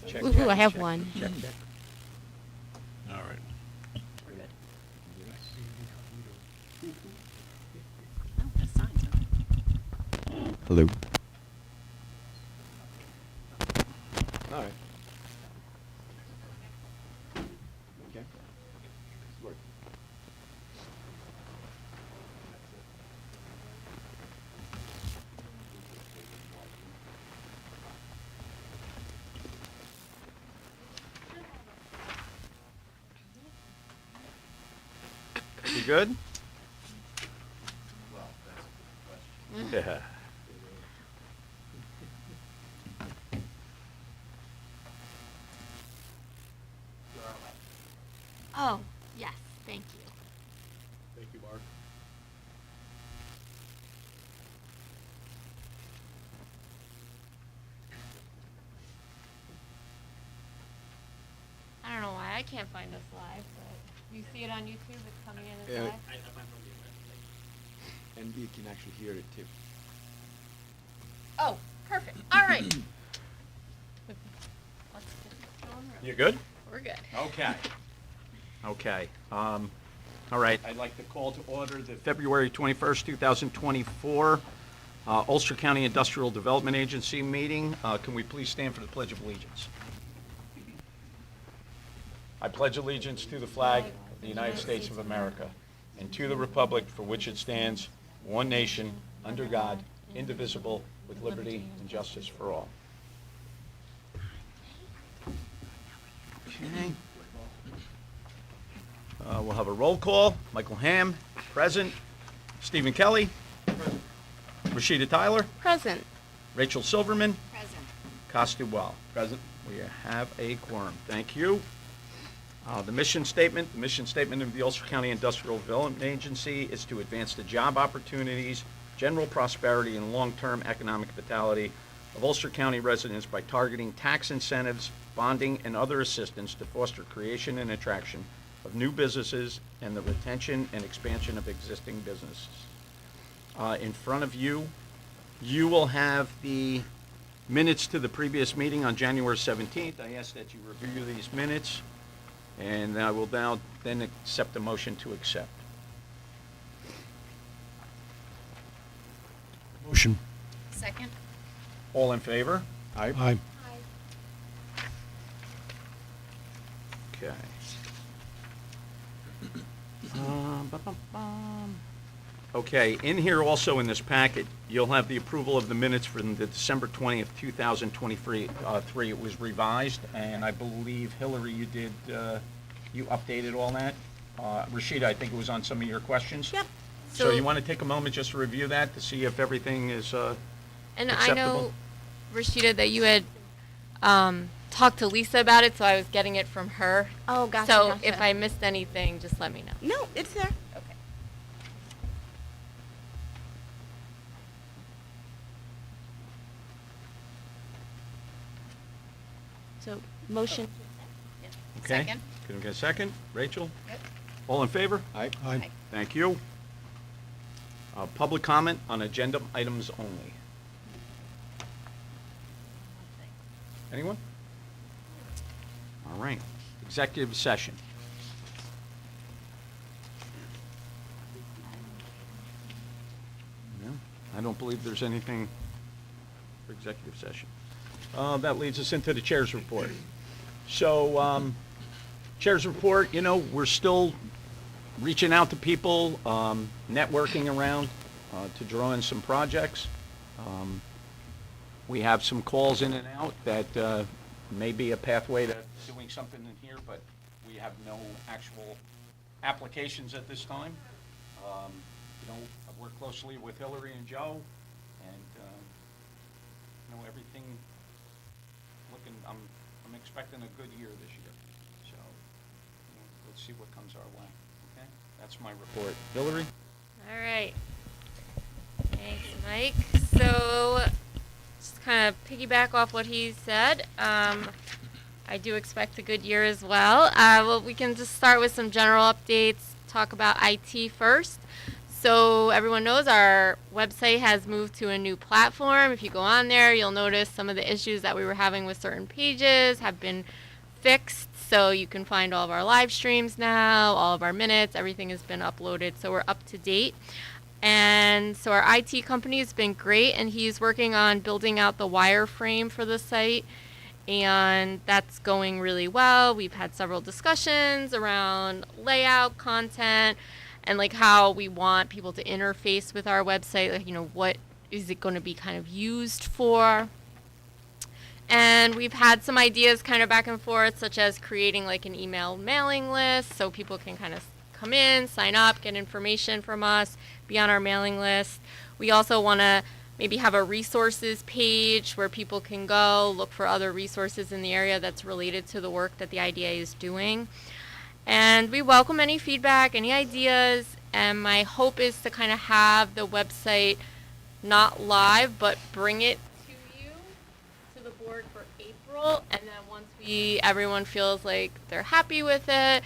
Check, Ooh, check, I have check, one. Check, check. All right. We're good. Oh, the signs are. Hello. All right. Okay. Work. You good? Yeah. Oh, yes, thank you. Thank you, Mark. I don't know why I can't find us live, but you see it on YouTube, it's coming in as Yeah. live. And you can actually hear it too. Oh, perfect, all right. Let's just go on road. You good? We're good. Okay. Okay. All right. I'd like to call to order the February 21st, 2024 Ulster County Industrial Development Agency meeting. Can we please stand for the Pledge of Allegiance? I pledge allegiance to the flag of the United States of America and to the republic for which it stands, one nation, under God, indivisible, with liberty and justice for all. Okay. We'll have a roll call. Michael Ham, present. Stephen Kelly. Present. Rashida Tyler. Present. Rachel Silverman. Present. Costi-Well. Present. We have a quorum. Thank you. The mission statement. The mission statement of the Ulster County Industrial Development Agency is to advance the job opportunities, general prosperity, and long-term economic vitality of Ulster County residents by targeting tax incentives, bonding, and other assistance to foster creation and attraction of new businesses and the retention and expansion of existing businesses. In front of you, you will have the minutes to the previous meeting on January 17th. I ask that you review these minutes, and I will now then accept the motion to accept. Motion. Second. All in favor? Aye. Okay. Okay, in here also in this packet, you'll have the approval of the minutes from the December 20th, 2023. It was revised, and I believe, Hillary, you did, you updated all that. Rashida, I think it was on some of your questions. Yep. So you want to take a moment just to review that to see if everything is And I acceptable? know, Rashida, that you had talked to Lisa about it, so I was getting it from her. Oh, gotcha. So gotcha. if I missed anything, just let me know. No, it's there. Okay. So, motion. Okay. Second. Can we get a second? Rachel? Yep. All in favor? Aye. Thank you. Public comment on agenda items only. Anyone? All right. Executive session. No, I don't believe there's anything for executive session. That leads us into the chair's report. So, chair's report, we're still reaching out to people, networking around to draw in some projects. We have some calls in and out that may be a pathway to doing something in here, but we have no actual applications at this time. I've worked closely with Hillary and Joe, and everything looking. I'm expecting a good year this year. So let's see what comes our way. Okay, that's my report. Hillary. All right. Thanks, Mike. So, just kind of piggyback off what he said. I do expect a good year as well. Well, we can just start with some general updates. Talk about IT first. So everyone knows our website has moved to a new platform. If you go on there, you'll notice some of the issues that we were having with certain pages have been fixed. So you can find all of our live streams now, all of our minutes, everything has been uploaded. So we're up to date. And so our IT company has been great, and he's working on building out the wireframe for the site. And that's going really well. We've had several discussions around layout, content, and like how we want people to interface with our website. Like, you know, what is it going to be kind of used for? And we've had some ideas kind of back and forth, such as creating like an email mailing list so people can kind of come in, sign up, get information from us, be on our mailing list. We also want to maybe have a resources page where people can go look for other resources in the area that's related to the work that the IDA is doing. And we welcome any feedback, any ideas, and my hope is to kind of have the website not live, but bring it to you, to the board for April, and then once everyone feels like they're happy with it,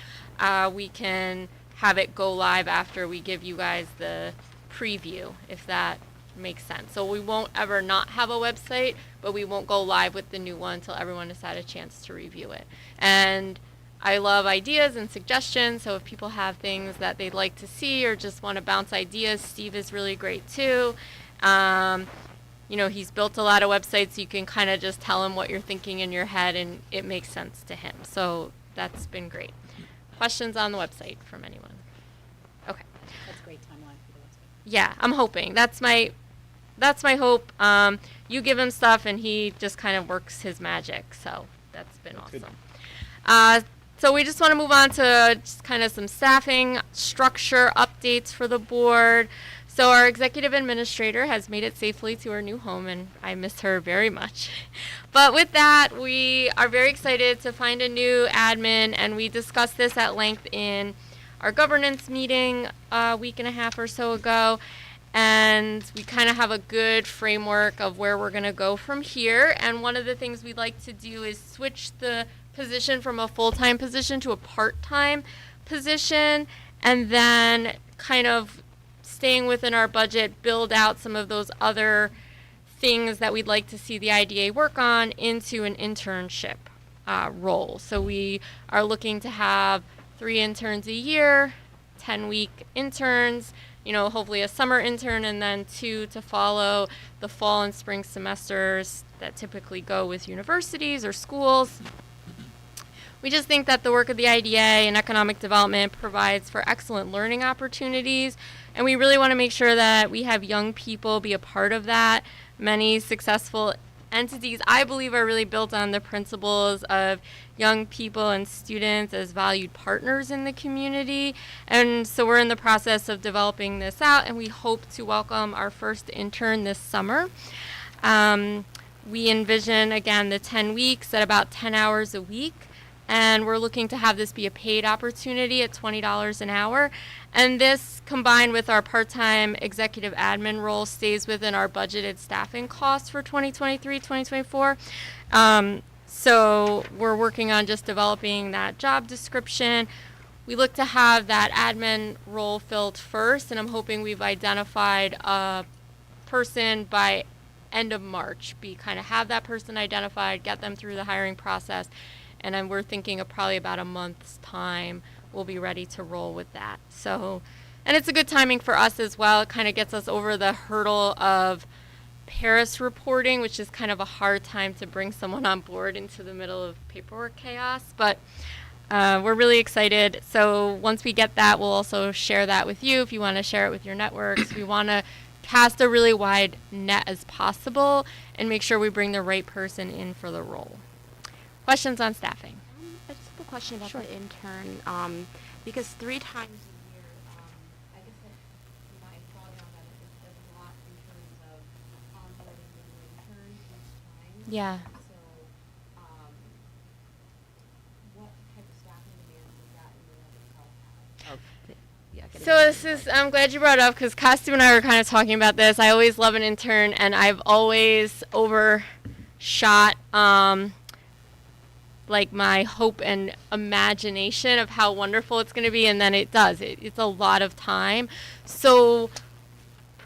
we can have it go live after we give you guys the preview, if that makes sense. So we won't ever not have a website, but we won't go live with the new one until everyone has had a chance to review it. And I love ideas and suggestions, so if people have things that they'd like to see or just want to bounce ideas, Steve is really great too. You know, he's built a lot of websites, so you can kind of just tell him what you're thinking in your head and it makes sense to him. So that's been great. Questions on the website from anyone? Okay. That's a great timeline for the website. Yeah, I'm hoping. That's my hope. You give him stuff and he just kind of works his magic. So that's been awesome. So we just want to move on to just kind of some staffing structure updates for the board. So our executive administrator has made it safely to her new home, and I miss her very much. But with that, we are very excited to find a new admin, and we discussed this at length in our governance meeting a week and a half or so ago. And we kind of have a good framework of where we're going to go from here. And one of the things we'd like to do is switch the position from a full-time position to a part-time position, and then kind of staying within our budget, build out some of those other things that we'd like to see the IDA work on into an internship role. So we are looking to have 3 interns a year, 10-week interns, you know, hopefully a summer intern, and then 2 to follow the fall and spring semesters that typically go with universities or schools. We just think that the work of the IDA and economic development provides for excellent learning opportunities, and we really want to make sure that we have young people be a part of that. Many successful entities, I believe, are really built on the principles of young people and students as valued partners in the community. And so we're in the process of developing this out, and we hope to welcome our first intern this summer. We envision, again, the 10 weeks at about 10 hours a week. And we're looking to have this be a paid opportunity at $20 an hour. And this, combined with our part-time executive admin role, stays within our budgeted staffing costs for 2023-2024. So we're working on just developing that job description. We look to have that admin role filled first, and I'm hoping we've identified a person by end of March. Have that person identified, get them through the hiring process. And then we're thinking of probably about a month's time, we'll be ready to roll with that. So, and it's a good timing for us as well. It kind of gets us over the hurdle of Paris reporting, which is kind of a hard time to bring someone on board into the middle of paperwork chaos. But we're really excited. So once we get that, we'll also share that with you if you want to share it with your networks. We want to cast a really wide net as possible and make sure we bring the right person in for the role. Questions on staffing? I just have a question about Sure. the intern, because 3 times a year, I guess that my thought on that is there's a lot in terms of onboarding new interns each time. Yeah. So, what type of staffing demands does that in and of itself have? So this is, I'm glad you brought it up because Costume and I were kind of talking about this. I always love an intern, and I've always overshot like my hope and imagination of how wonderful it's going to be, and then it does. It's a lot of time. So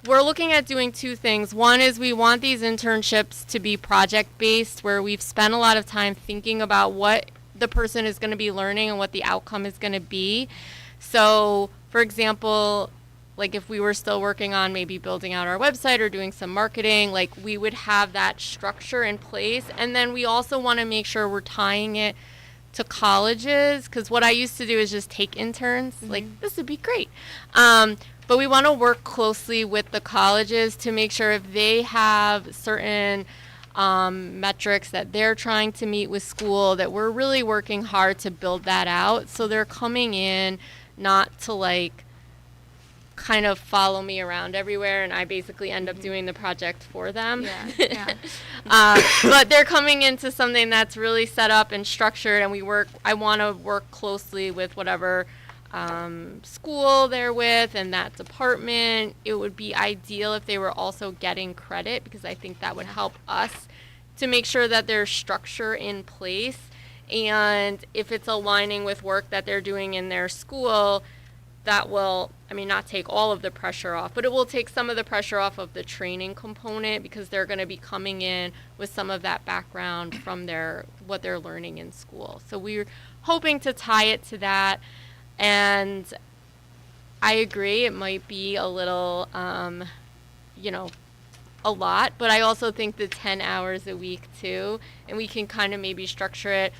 we're looking at doing two things. One is we want these internships to be project-based, where we've spent a lot of time thinking about what the person is going to be learning and what the outcome is going to be. So, for example, like if we were still working on maybe building out our website or doing some marketing, like we would have that structure in place. And then we also want to make sure we're tying it to colleges, because what I used to do is just take interns. Like, this would be great. But we want to work closely with the colleges to make sure if they have certain metrics that they're trying to meet with school, that we're really working hard to build that out. So they're coming in not to like kind of follow me around everywhere, and I basically end up doing the project for them. Yeah. But they're coming into something that's really set up and structured, and I want to work closely with whatever school they're with and that department. It would be ideal if they were also getting credit, because I think that would help us to make sure that there's structure in place, and if it's aligning with work that they're doing in their school, that will, not take all of the pressure off, but it will take some of the pressure off of the training component, because they're going to be coming in with some of that background from what they're learning in school. So we're hoping to tie it to that. And I agree, it might be a little, a lot, but I also think the 10 hours a week too, and we can kind of maybe structure it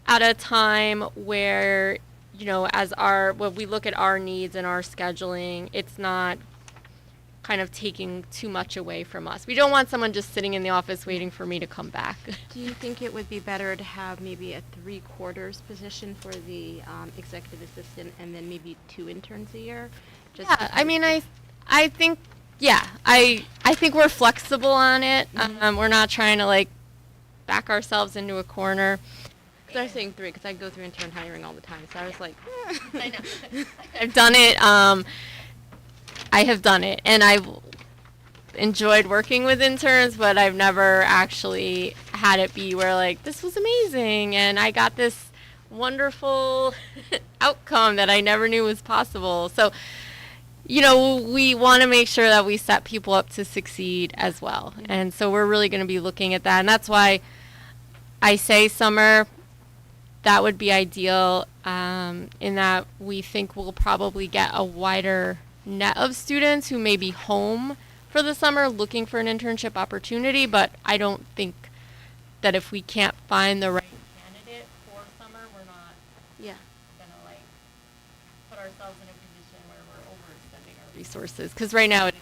at a time where, when we look at our needs and our scheduling, it's not kind of taking too much away from us. We don't want someone just sitting in the office waiting for me to come back. Do you think it would be better to have maybe a 3/4 position for the executive assistant and then maybe 2 interns a year? I think, I think we're flexible on it. We're not trying to like back ourselves into a corner. I was saying 3 because I go through intern hiring all the time, so I was like, I know. I've done it. I have done it, and I've enjoyed working with interns, but I've never actually had it be where like, this was amazing and I got this wonderful outcome that I never knew was possible. So, we want to make sure that we set people up to succeed as well. And so we're really going to be looking at that. And that's why I say summer, that would be ideal, in that we think we'll probably get a wider net of students who may be home for the summer looking for an internship opportunity. But I don't think that if we can't find the right candidate for summer, we're not yeah. going to like put ourselves in a position where we're overextending our resources. Because right now it is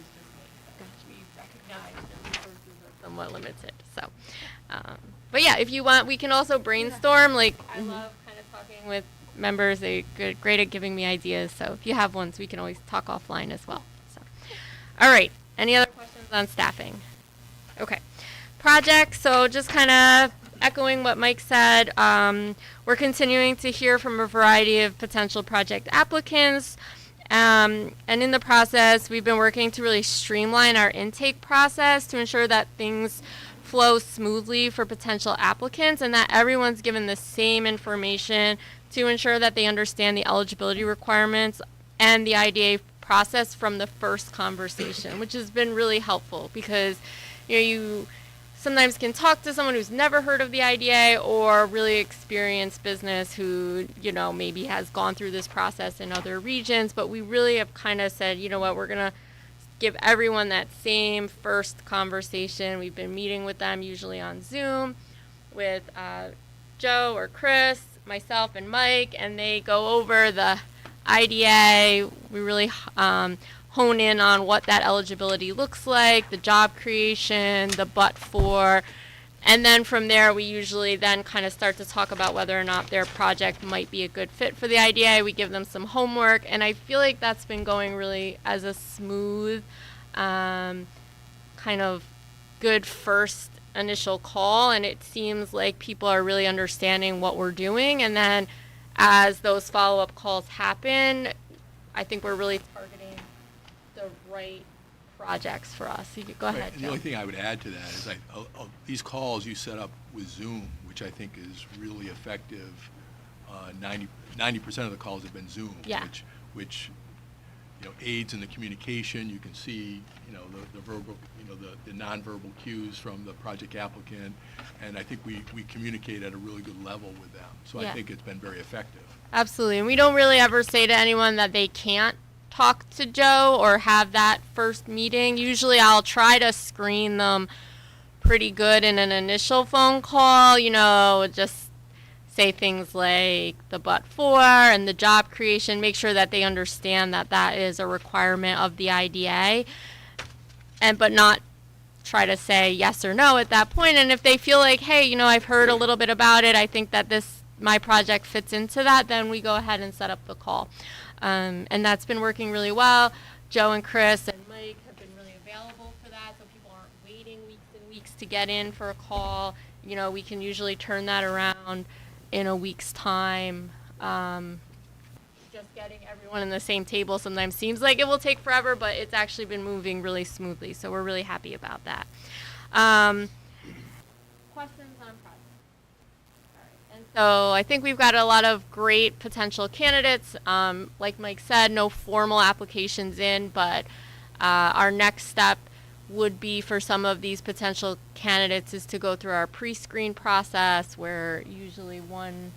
just me. So we recognize the resources are somewhat limited. So, but yeah, if you want, we can also brainstorm. Like, I love kind of talking with members. They're great at giving me ideas. So if you have ones, we can always talk offline as well. So, all right. Any other questions on staffing? Okay. Projects. So just kind of echoing what Mike said, we're continuing to hear from a variety of potential project applicants. And in the process, we've been working to really streamline our intake process to ensure that things flow smoothly for potential applicants and that everyone's given the same information to ensure that they understand the eligibility requirements and the IDA process from the first conversation, which has been really helpful because you sometimes can talk to someone who's never heard of the IDA or really experienced business who, maybe has gone through this process in other regions, but we really have kind of said, we're going to give everyone that same first conversation. We've been meeting with them usually on Zoom with Joe or Chris, myself and Mike, and they go over the IDA. We really hone in on what that eligibility looks like, the job creation, the but for, and then from there we usually then kind of start to talk about whether or not their project might be a good fit for the IDA. We give them some homework, and I feel like that's been going really as a smooth, kind of good first initial call, and it seems like people are really understanding what we're doing, and then as those follow-up calls happen, I think we're really targeting the right projects for us. You could go ahead, The Joe. only thing I would add to that is these calls you set up with Zoom, which which I think is really effective. 90% of the calls have been Zoom, Yeah. which aids in the communication. You can see, the verbal, the nonverbal cues from the project applicant, and I think we communicate at a really good level with them. So Yeah. I think it's been very effective. Absolutely. And we don't really ever say to anyone that they can't talk to Joe or have that first meeting. Usually I'll try to screen them pretty good in an initial phone call, just say things like the but for and the job creation, make sure that they understand that that is a requirement of the IDA, but not try to say yes or no at that point. And if they feel like, hey, I've heard a little bit about it, I think that my project fits into that, then we go ahead and set up the call. And that's been working really well. Joe and Chris and Mike have been really available for that, so people aren't waiting weeks and weeks to get in for a call. We can usually turn that around in a week's time. Just getting everyone in the same table sometimes seems like it will take forever, but it's actually been moving really smoothly, so we're really happy about that. Questions on projects? All right. And so I think we've got a lot of great potential candidates. Like Mike said, no formal applications in, but our next step would be for some of these potential candidates is to go through our pre-screen process, where usually one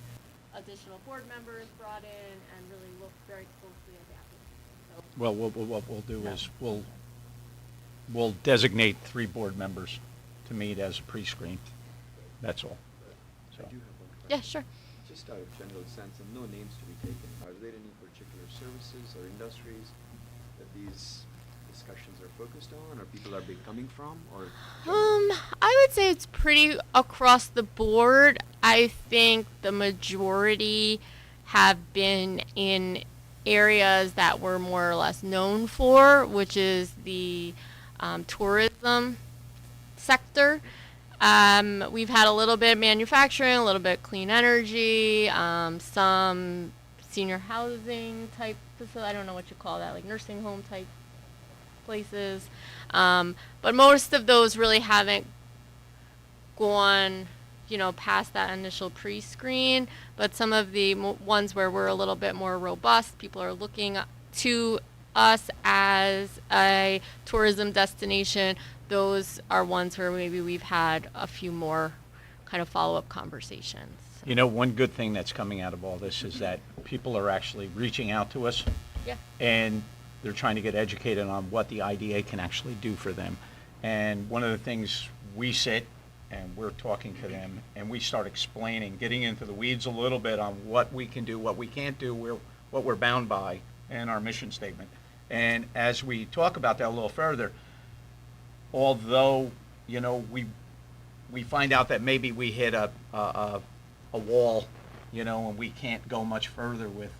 additional board member is brought in and really look very closely at the application. So, Well, what we'll do is we'll designate 3 board members to meet as a pre-screen. That's all. So, I do have one question. yeah, sure. Just out of general sense, and no names to be taken, are there any particular services or industries that these discussions are focused on, or people are coming from, or? I would say it's pretty across the board. I think the majority have been in areas that we're more or less known for, which is the tourism sector. We've had a little bit manufacturing, a little bit clean energy, some senior housing type facility. I don't know what you call that, like nursing home type places. But most of those really haven't gone, past that initial pre-screen. But some of the ones where we're a little bit more robust, people are looking to us as a tourism destination. Those are ones where maybe we've had a few more kind of follow-up conversations. one good thing that's coming out of all this is that people are actually reaching out to us. Yeah. And they're trying to get educated on what the IDA can actually do for them. And one of the things we sit and we're talking to them and we start explaining, getting into the weeds a little bit on what we can do, what we can't do, what we're bound by, and our mission statement. And as we talk about that a little further, although, we find out that maybe we hit a wall, and we can't go much further with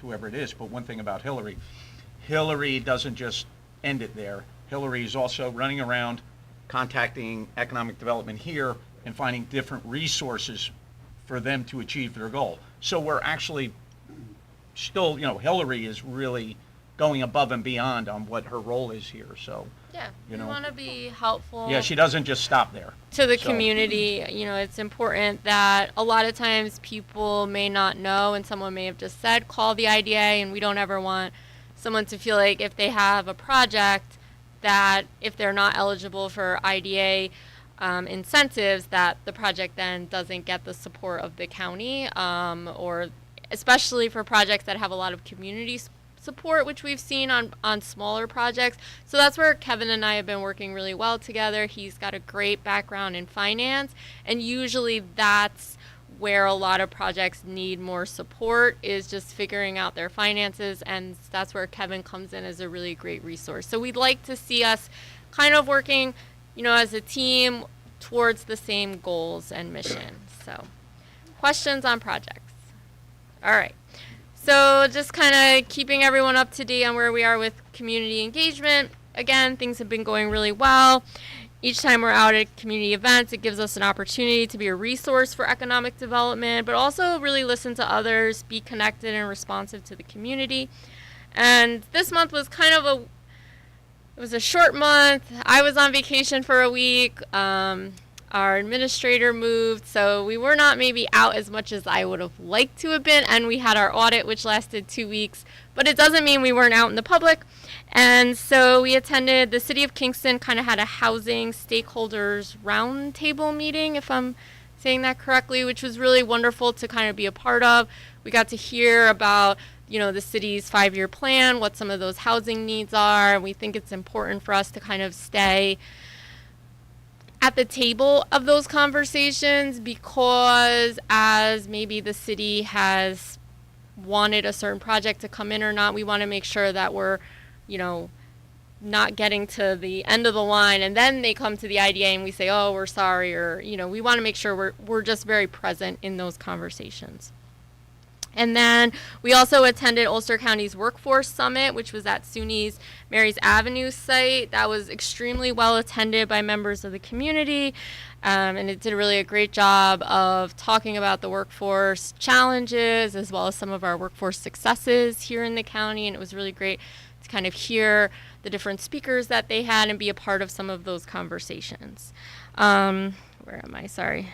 whoever it is. But one thing about Hillary doesn't just end it there. Hillary is also running around contacting economic development here and finding different resources for them to achieve their goal. So we're actually still, Hillary is really going above and beyond on what her role is here. So, Yeah, we want to be helpful. yeah, she doesn't just stop there. To the So- community. It's important that a lot of times people may not know, and someone may have just said, call the IDA, and we don't ever want someone to feel like if they have a project that if they're not eligible for IDA incentives, that the project then doesn't get the support of the county, or especially for projects that have a lot of community support, which we've seen on smaller projects. So that's where Kevin and I have been working really well together. He's got a great background in finance, and usually that's where a lot of projects need more support, is just figuring out their finances, and that's where Kevin comes in as a really great resource. So we'd like to see us kind of working, as a team towards the same goals and mission. So, questions on projects? All right. So just kind of keeping everyone up to date on where we are with community engagement. Again, things have been going really well. Each time we're out at community events, it gives us an opportunity to be a resource for economic development, but also really listen to others, be connected and responsive to the community. And this month was kind of it was a short month. I was on vacation for a week. our administrator moved, so we were not maybe out as much as I would have liked to have been, and we had our audit, which lasted 2 weeks, but it doesn't mean we weren't out in the public. And so we attended, the City of Kingston kind of had a housing stakeholders roundtable meeting, if I'm saying that correctly, which was really wonderful to kind of be a part of. We got to hear about, you know, the city's 5-year plan, what some of those housing needs are. We think it's important for us to kind of stay at the table of those conversations, because as maybe the city has wanted a certain project to come in or not, we want to make sure that we're, you know, not getting to the end of the line and then they come to the IDA and we say, oh, we're sorry, or, you know, we want to make sure we're just very present in those conversations. And then we also attended Ulster County's Workforce Summit, which was at SUNY's Mary's Avenue site. That was extremely well attended by members of the community, and it did really a great job of talking about the workforce challenges as well as some of our workforce successes here in the county, and it was really great to kind of hear the different speakers that they had and be a part of some of those conversations. Where am I? Sorry.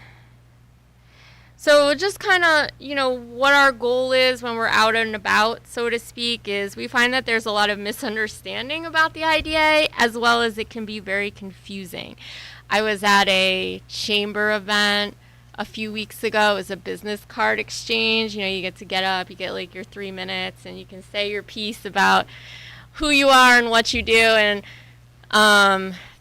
So just kind of, you know, what our goal is when we're out and about, so to speak, is we find that there's a lot of misunderstanding about the IDA, as well as it can be very confusing. I was at a chamber event a few weeks ago. It was a business card exchange. You know, you get to get up, you get like your 3 minutes, and you can say your piece about who you are and what you do. And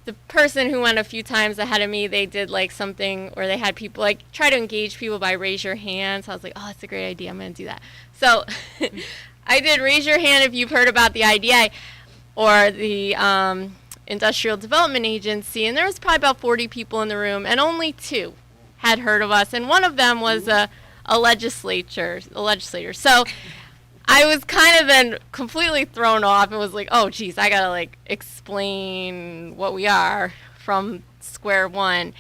the person who went a few times ahead of me, they did like something where they had people like try to engage people by raise your hand. So I was like, oh, that's a great idea. I'm going to do that. So I did raise your hand if you've heard about the IDA or the Industrial Development Agency. And there was probably about 40 people in the room, and only 2 had heard of us. And one of them was a legislator. So I was kind of then completely thrown off and was like, oh, geez, I got to like explain what we are from square one.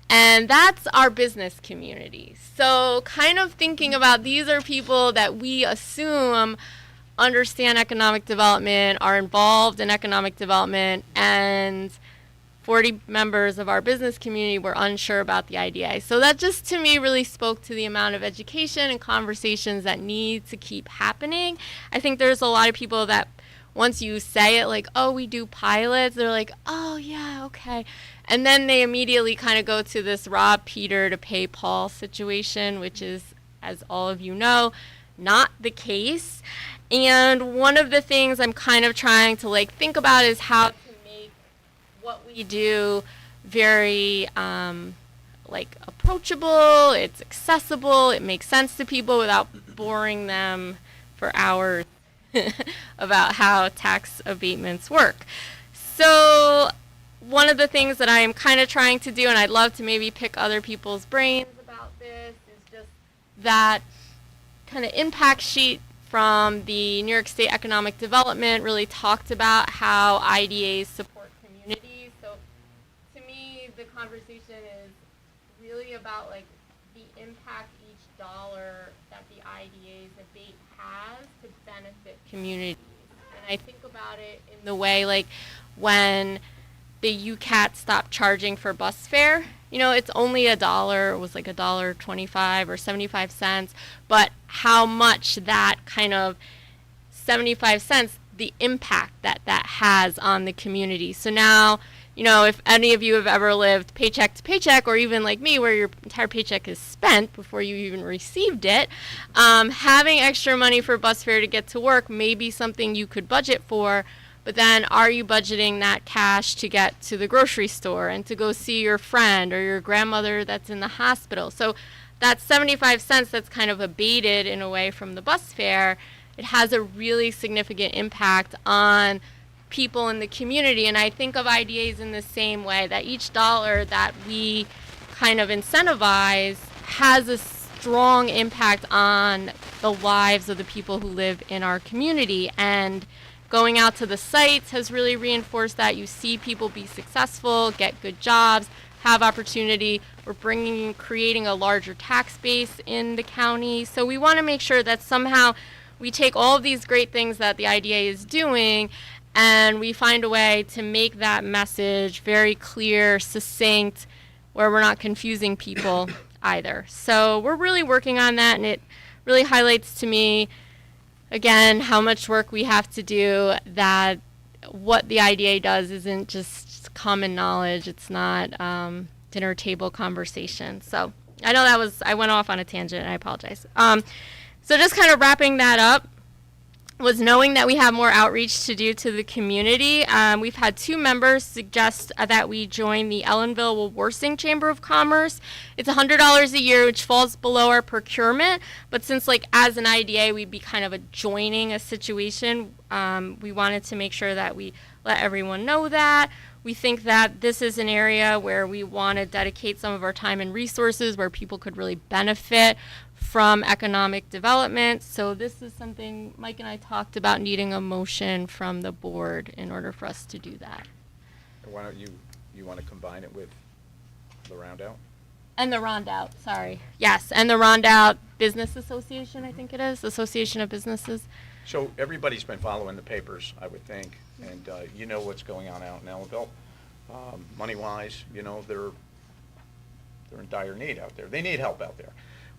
And that's our business community. So kind of thinking about these are people that we assume understand economic development, are involved in economic development, and 40 members of our business community were unsure about the IDA. So that just to me really spoke to the amount of education and conversations that need to keep happening. I think there's a lot of people that once you say it like, oh, we do pilots, they're like, oh yeah, okay. And then they immediately kind of go to this rob Peter to pay Paul situation, which is, as all of you know, not the case. And one of the things I'm kind of trying to like think about is how what we do very like approachable, it's accessible, it makes sense to people without boring them for hours about how tax abatements work. So one of the things that I'm kind of trying to do, and I'd love to maybe pick other people's brains about this, is just that kind of impact sheet from the New York State Economic Development really talked about how IDAs support communities. The conversation is really about like the impact each dollar that the IDA's abate has to benefit communities. And I think about it in the way like when the UCAT stopped charging for bus fare, you know, it's only $1, it was like $1.25 or 75 cents, but how much that kind of 75 cents, the impact that that has on the community. So now, you know, if any of you have ever lived paycheck to paycheck, or even like me, where your entire paycheck is spent before you even received it, having extra money for bus fare to get to work may be something you could budget for, but then are you budgeting that cash to get to the grocery store and to go see your friend or your grandmother that's in the hospital? So that 75 cents that's kind of abated in a way from the bus fare, it has a really significant impact on people in the community. And I think of IDAs in the same way, that each dollar that we kind of incentivize has a strong impact on the lives of the people who live in our community. And going out to the sites has really reinforced that. You see people be successful, get good jobs, have opportunity. We're creating a larger tax base in the county. So we want to make sure that somehow we take all of these great things that the IDA is doing and we find a way to make that message very clear, succinct, where we're not confusing people either. So we're really working on that, and it really highlights to me, again, how much work we have to do, that what the IDA does isn't just common knowledge. It's not dinner table conversation. So I know I went off on a tangent, and I apologize. So just kind of wrapping that up, was knowing that we have more outreach to do to the community. We've had 2 members suggest that we join the Ellenville-Warsing Chamber of Commerce. It's $100 a year, which falls below our procurement. But since, like, as an IDA, we'd be kind of joining a situation, we wanted to make sure that we let everyone know that. We think that this is an area where we want to dedicate some of our time and resources, where people could really benefit from economic development. So this is something Mike and I talked about, needing a motion from the board in order for us to do that. Why don't you want to combine it with the Roundout? And the Rondout, sorry. Yes, and the Rondout Business Association, I think it is, Association of Businesses. So everybody's been following the papers, I would think, and you know what's going on out in Ellenville. Money-wise, you know, they're in dire need out there. They need help out there.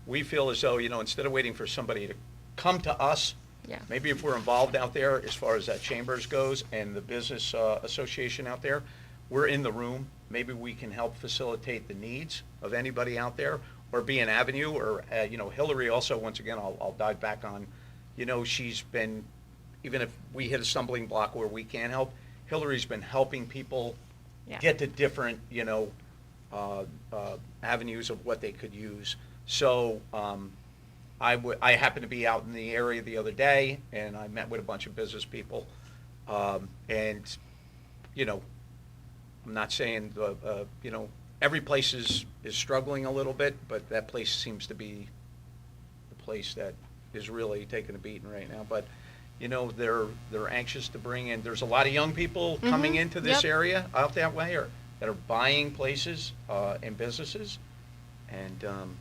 We feel as though, you know, instead of waiting for somebody to come to us, Yeah. maybe if we're involved out there as far as that chambers goes and the business association out there, we're in the room. Maybe we can help facilitate the needs of anybody out there, or be an avenue, or, you know, Hillary also, once again, I'll dive back on, you know, she's been, even if we hit a stumbling block where we can't help, Hillary's been helping people Yeah. get to different, you know, avenues of what they could use. So I happened to be out in the area the other day, and I met with a bunch of business people. And, you know, I'm not saying, you know, every place is struggling a little bit, but that place seems to be the place that is really taking a beating right now. But, you know, they're anxious to bring in, there's a lot of young people coming into this Yep. area out that way, or that are buying places and businesses. And,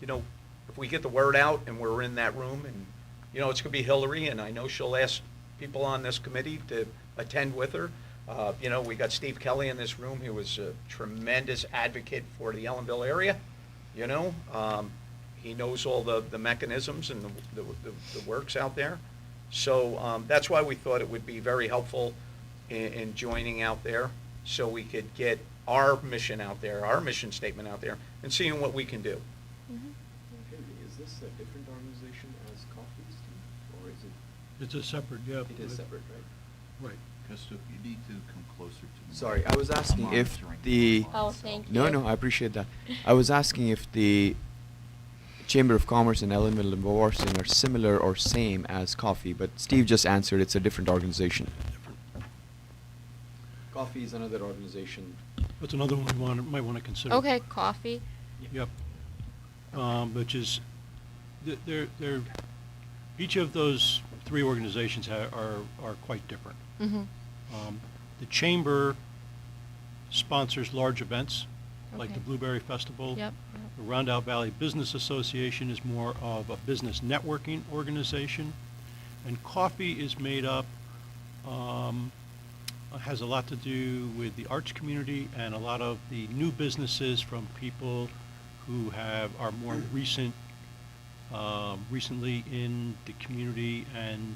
you know, if we get the word out and we're in that room, and, you know, it's going to be Hillary, and I know she'll ask people on this committee to attend with her. You know, we got Steve Kelly in this room, who was a tremendous advocate for the Ellenville area. You know, he knows all the mechanisms and the works out there. So that's why we thought it would be very helpful in joining out there, so we could get our mission out there, our mission statement out there, and seeing what we can do. Henry, is this a different organization as Coffee, Steve, or is it? It's a separate, yeah. It is separate, right? Right. Christoph, you need to come closer to me. Sorry, I was asking I'm if monitoring the. myself. Oh, thank No, you. no, I appreciate that. I was asking if the Chamber of Commerce in Ellenville and Warsing are similar or same as Coffee, but Steve just answered it's a different organization. Coffee is another organization. That's another one we might want to consider. Okay, coffee. Yep. Which is, they're, each of those 3 organizations are quite different. Mm-hmm. The chamber sponsors large events, like the Okay. Blueberry Festival. Yep. The Rondout Valley Business Association is more of a business networking organization. And Coffee is made up, has a lot to do with the arts community and a lot of the new businesses from people who are more recently in the community, and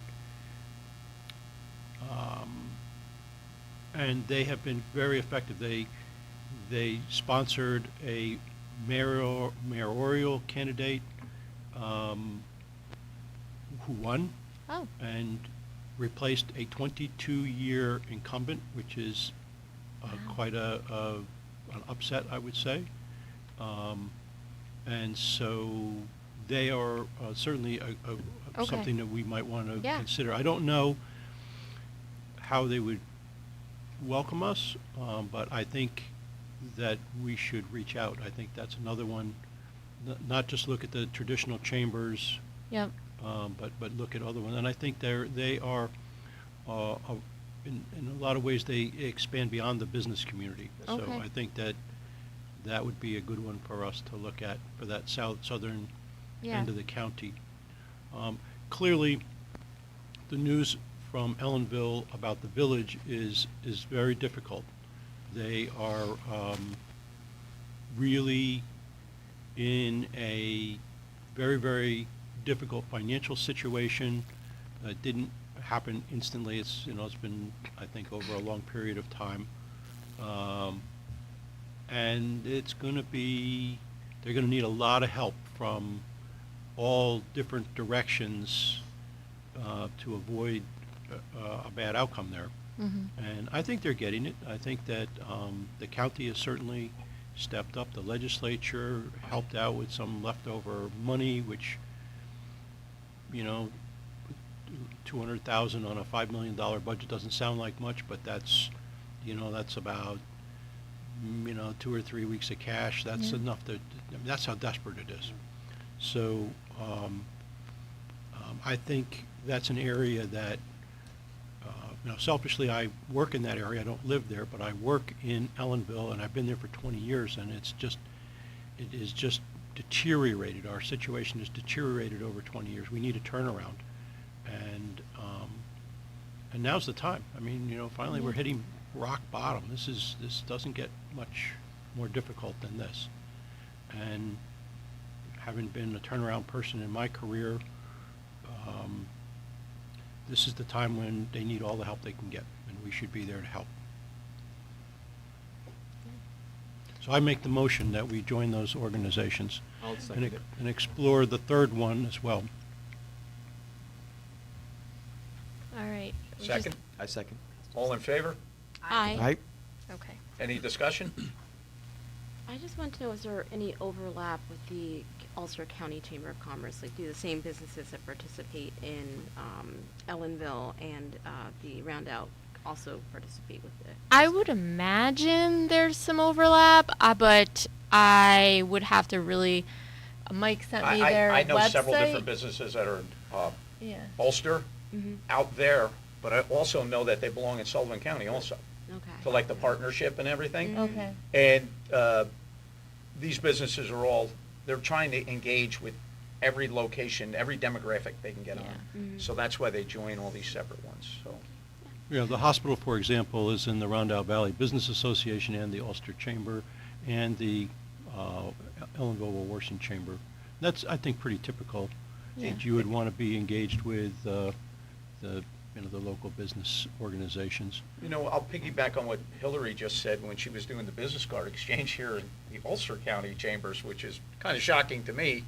they have been very effective. They sponsored a mayoral candidate who won Oh. and replaced a 22-year incumbent, which is Wow. quite an upset, I would say. And so they are certainly Okay. something that we might want to Yeah. consider. I don't know how they would welcome us, but I think that we should reach out. I think that's another one, not just look at the traditional chambers, Yep. but look at other ones. And I think they are, in a lot of ways, they expand beyond the business community. So Okay. I think that would be a good one for us to look at for that southern Yeah. end of the county. Clearly, the news from Ellenville about the village is very difficult. They are really in a very, very difficult financial situation. It didn't happen instantly. It's been, I think, over a long period of time. And it's going to be, they're going to need a lot of help from all different directions to avoid a bad outcome there. And I think they're getting it. I think that the county has certainly stepped up. The legislature helped out with some leftover money, which, $200,000 on a $5 million budget doesn't sound like much, but that's about 2 or 3 weeks of cash. That's enough to. That's how desperate it is. So I think that's an area that, selfishly, I work in that area. I don't live there, but I work in Ellenville, and I've been there for 20 years, and it is just deteriorated. Our situation has deteriorated over 20 years. We need a turnaround, and now's the time. I mean, finally we're hitting rock bottom. This doesn't get much more difficult than this. And having been a turnaround person in my career, this is the time when they need all the help they can get, and we should be there to help. So I make the motion that we join those organizations I'll second it. and explore the third one as well. All right. we Second? I second. All in favor? Aye. Okay. Any discussion? I just want to know, is there any overlap with the Ulster County Chamber of Commerce? Like, do the same businesses that participate in Ellenville and the Roundout also participate with it? I would imagine there's some overlap, but I would have to really. Mike sent me their I know website. several different businesses that are Yeah. Ulster Mm-hmm. out there, but I also know that they belong in Sullivan County also, Okay. to like the partnership and everything. Okay. And these businesses are they're trying to engage with every location, every demographic they can get Yeah. on. So that's why they join all these separate ones, so. The hospital, for example, is in the Rondout Valley Business Association and the Ulster Chamber and the Ellenville-Wawarson Chamber. That's, I think, pretty typical that you would want to be engaged with the local business organizations. I'll piggyback on what Hillary just said when she was doing the business card exchange here in the Ulster County Chambers, which is kind of shocking to me.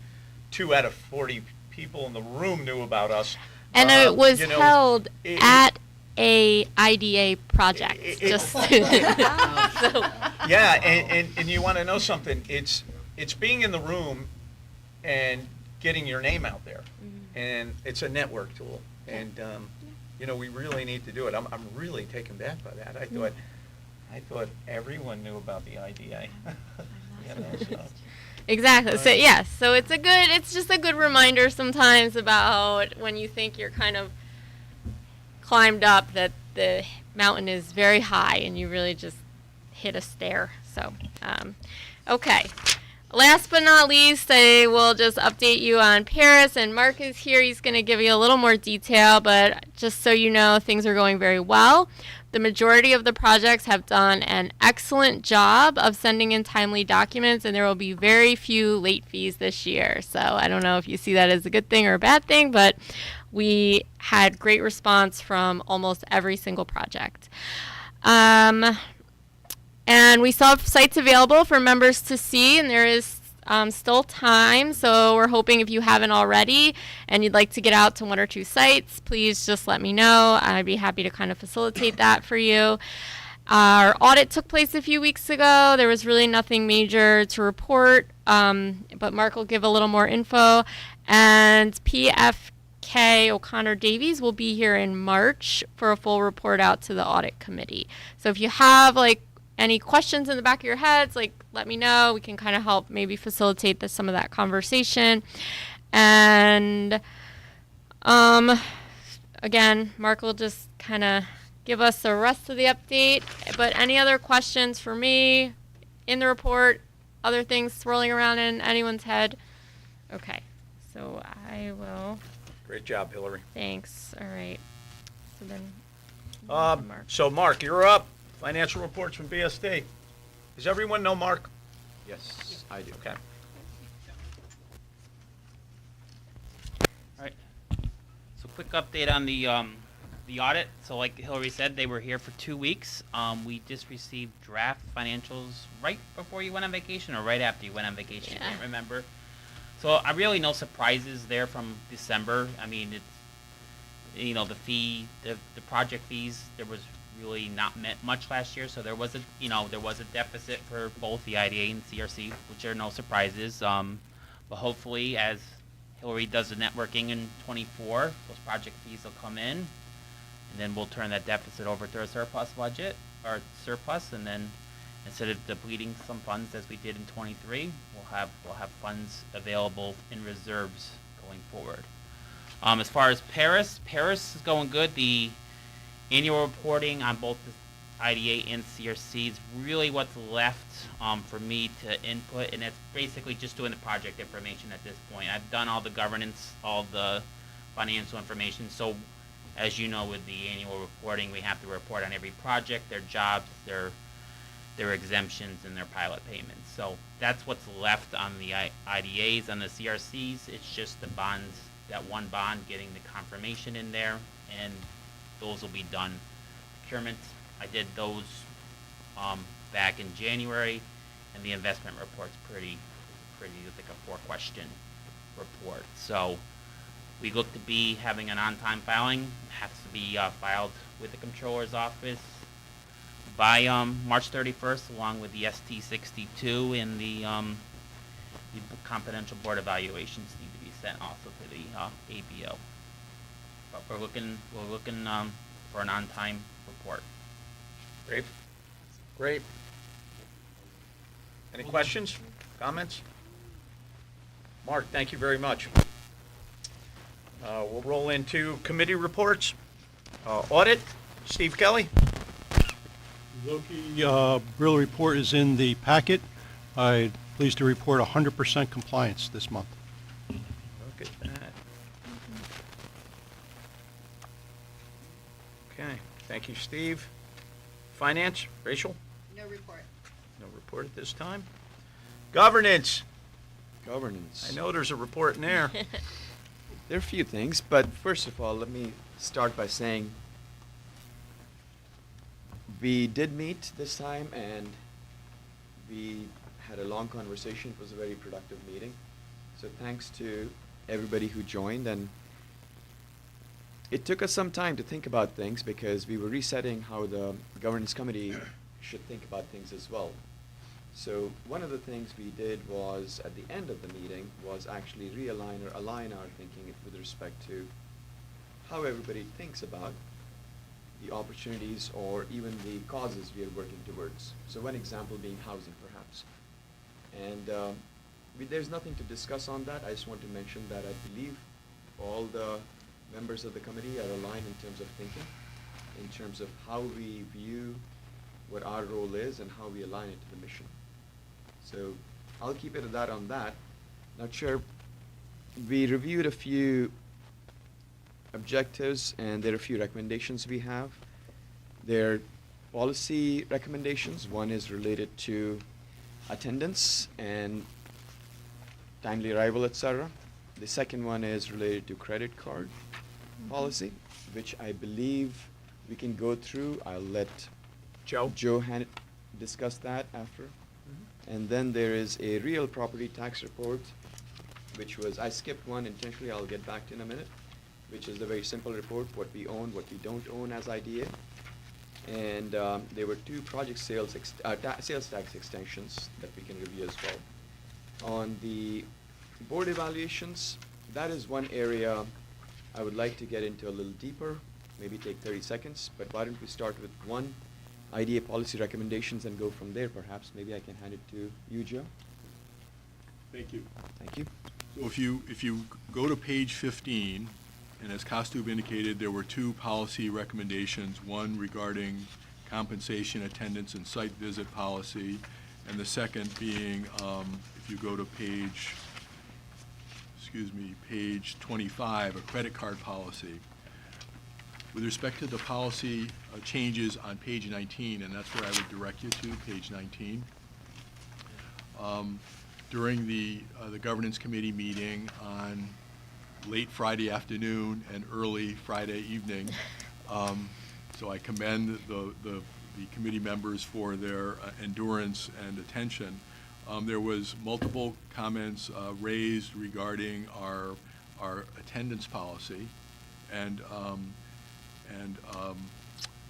2 out of 40 people in the room knew about us. And it was held it- at a IDA project. It- so, Yeah, and you want to know something? It's being in the room and getting your name out there, and it's a network tool, and we really need to do it. I'm really taken back by that. I thought everyone knew about the IDA. So. Exactly. So yes. So it's just a good reminder sometimes about when you think you're kind of climbed up, that the mountain is very high and you really just hit a stair. So, okay. Last but not least, I will just update you on Paris, and Mark is here. He's going to give you a little more detail, but just so you know, things are going very well. The majority of the projects have done an excellent job of sending in timely documents, and there will be very few late fees this year. So I don't know if you see that as a good thing or a bad thing, but we had great response from almost every single project. And we still have sites available for members to see, and there is still time. So we're hoping, if you haven't already and you'd like to get out to 1 or 2 sites, please just let me know. I'd be happy to kind of facilitate that for you. Our audit took place a few weeks ago. There was really nothing major to report, but Mark will give a little more info. And PFK O'Connor Davies will be here in March for a full report out to the audit committee. So if you have any questions in the back of your heads, let me know. We can kind of help maybe facilitate some of that conversation. And again, Mark will just kind of give us the rest of the update. But any other questions for me in the report, other things swirling around in anyone's head? Okay, so I will. Great job, Hillary. Thanks. All right. So then, So Mark, you're up. Financial reports from BSD. Does everyone know Mark? Yes, I do. Okay. All right. So quick update on the audit. So like Hillary said, they were here for 2 weeks. We just received draft financials right before you went on vacation or right after you went on vacation. Yeah. I can't remember. So I really no surprises there from December. I mean, it's, you know, the fee, the project fees, there was really not much last year. So there was a deficit for both the IDA and CRC, which are no surprises. But hopefully, as Hillary does the networking in 24, those project fees will come in, and then we'll turn that deficit over to a surplus budget, or surplus, and then instead of depleting some funds as we did in 23, we'll have funds available in reserves going forward. As far as Paris is going good. The annual reporting on both the IDA and CRC is really what's left for me to input, and it's basically just doing the project information at this point. I've done all the governance, all the financial information. So, as you know, with the annual reporting, we have to report on every project, their jobs, their exemptions, and their pilot payments. So that's what's left on the IDAs. On the CRCs, it's just the bonds, that one bond, getting the confirmation in there, and those will be done. Procurement, I did those back in January, and the investment report's pretty, it's like a 4-question report. So we look to be having an on-time filing. It has to be filed with the Comptroller's office by March 31st, along with the ST62, and the confidential board evaluations need to be sent also to the ABO. But we're looking for an on-time report. Great. Any questions, comments? Mark, thank you very much. We'll roll into committee reports. Audit, Steve Kelly. Loki Brill report is in the packet. I'm pleased to report 100% compliance this month. Look at that. Okay, thank you, Steve. Finance, Rachel? No report. No report at this time. Governance, Governance. I know there's a report in there. There are a few things, but first of all, let me start by saying we did meet this time and we had a long conversation. It was a very productive meeting. So thanks to everybody who joined, and it took us some time to think about things because we were resetting how the governance committee should think about things as well. So one of the things we did was, at the end of the meeting, was actually realign or align our thinking with respect to how everybody thinks about the opportunities or even the causes we are working towards. So one example being housing, perhaps. And there's nothing to discuss on that. I just want to mention that I believe all the members of the committee are aligned in terms of thinking, in terms of how we view what our role is and how we align it to the mission. So I'll keep it at that on that. Now, Chair, we reviewed a few objectives and there are a few recommendations we have. They're policy recommendations. One is related to attendance and timely arrival, etc. The second one is related to credit card policy, which I believe we can go through. I'll let Joe? Discuss that after. And then there is a real property tax report, which was, I skipped one intentionally, I'll get back to in a minute, which is a very simple report, what we own, what we don't own as IDA. And there were two project sales tax extensions that we can review as well. On the board evaluations, that is one area I would like to get into a little deeper, maybe take 30 seconds, but why don't we start with one IDA policy recommendations and go from there perhaps. Maybe I can hand it to you, Joe. Thank you. Thank you. So if you go to page 15, and as Kostub indicated, there were two policy recommendations, one regarding compensation, attendance, and site visit policy, and the second being, if you go to page 25, a credit card policy. With respect to the policy changes on page 19, and that's where I would direct you to, page 19. during the governance committee meeting on late Friday afternoon and early Friday evening. So I commend the committee members for their endurance and attention. There was multiple comments raised regarding our attendance policy, and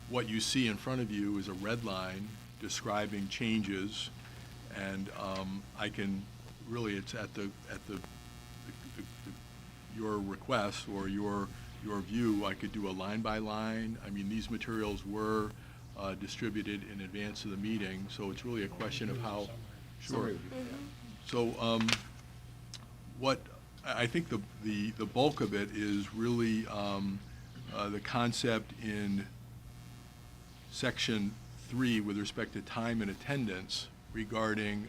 what you see in front of you is a red line describing changes, and I can really, it's at your request or your view, I could do a line by line. I mean, these materials were distributed in advance of the meeting, so it's really a question of how. Sure. Summary. So what I think the bulk of it is really the concept in Section 3 with respect to time and attendance regarding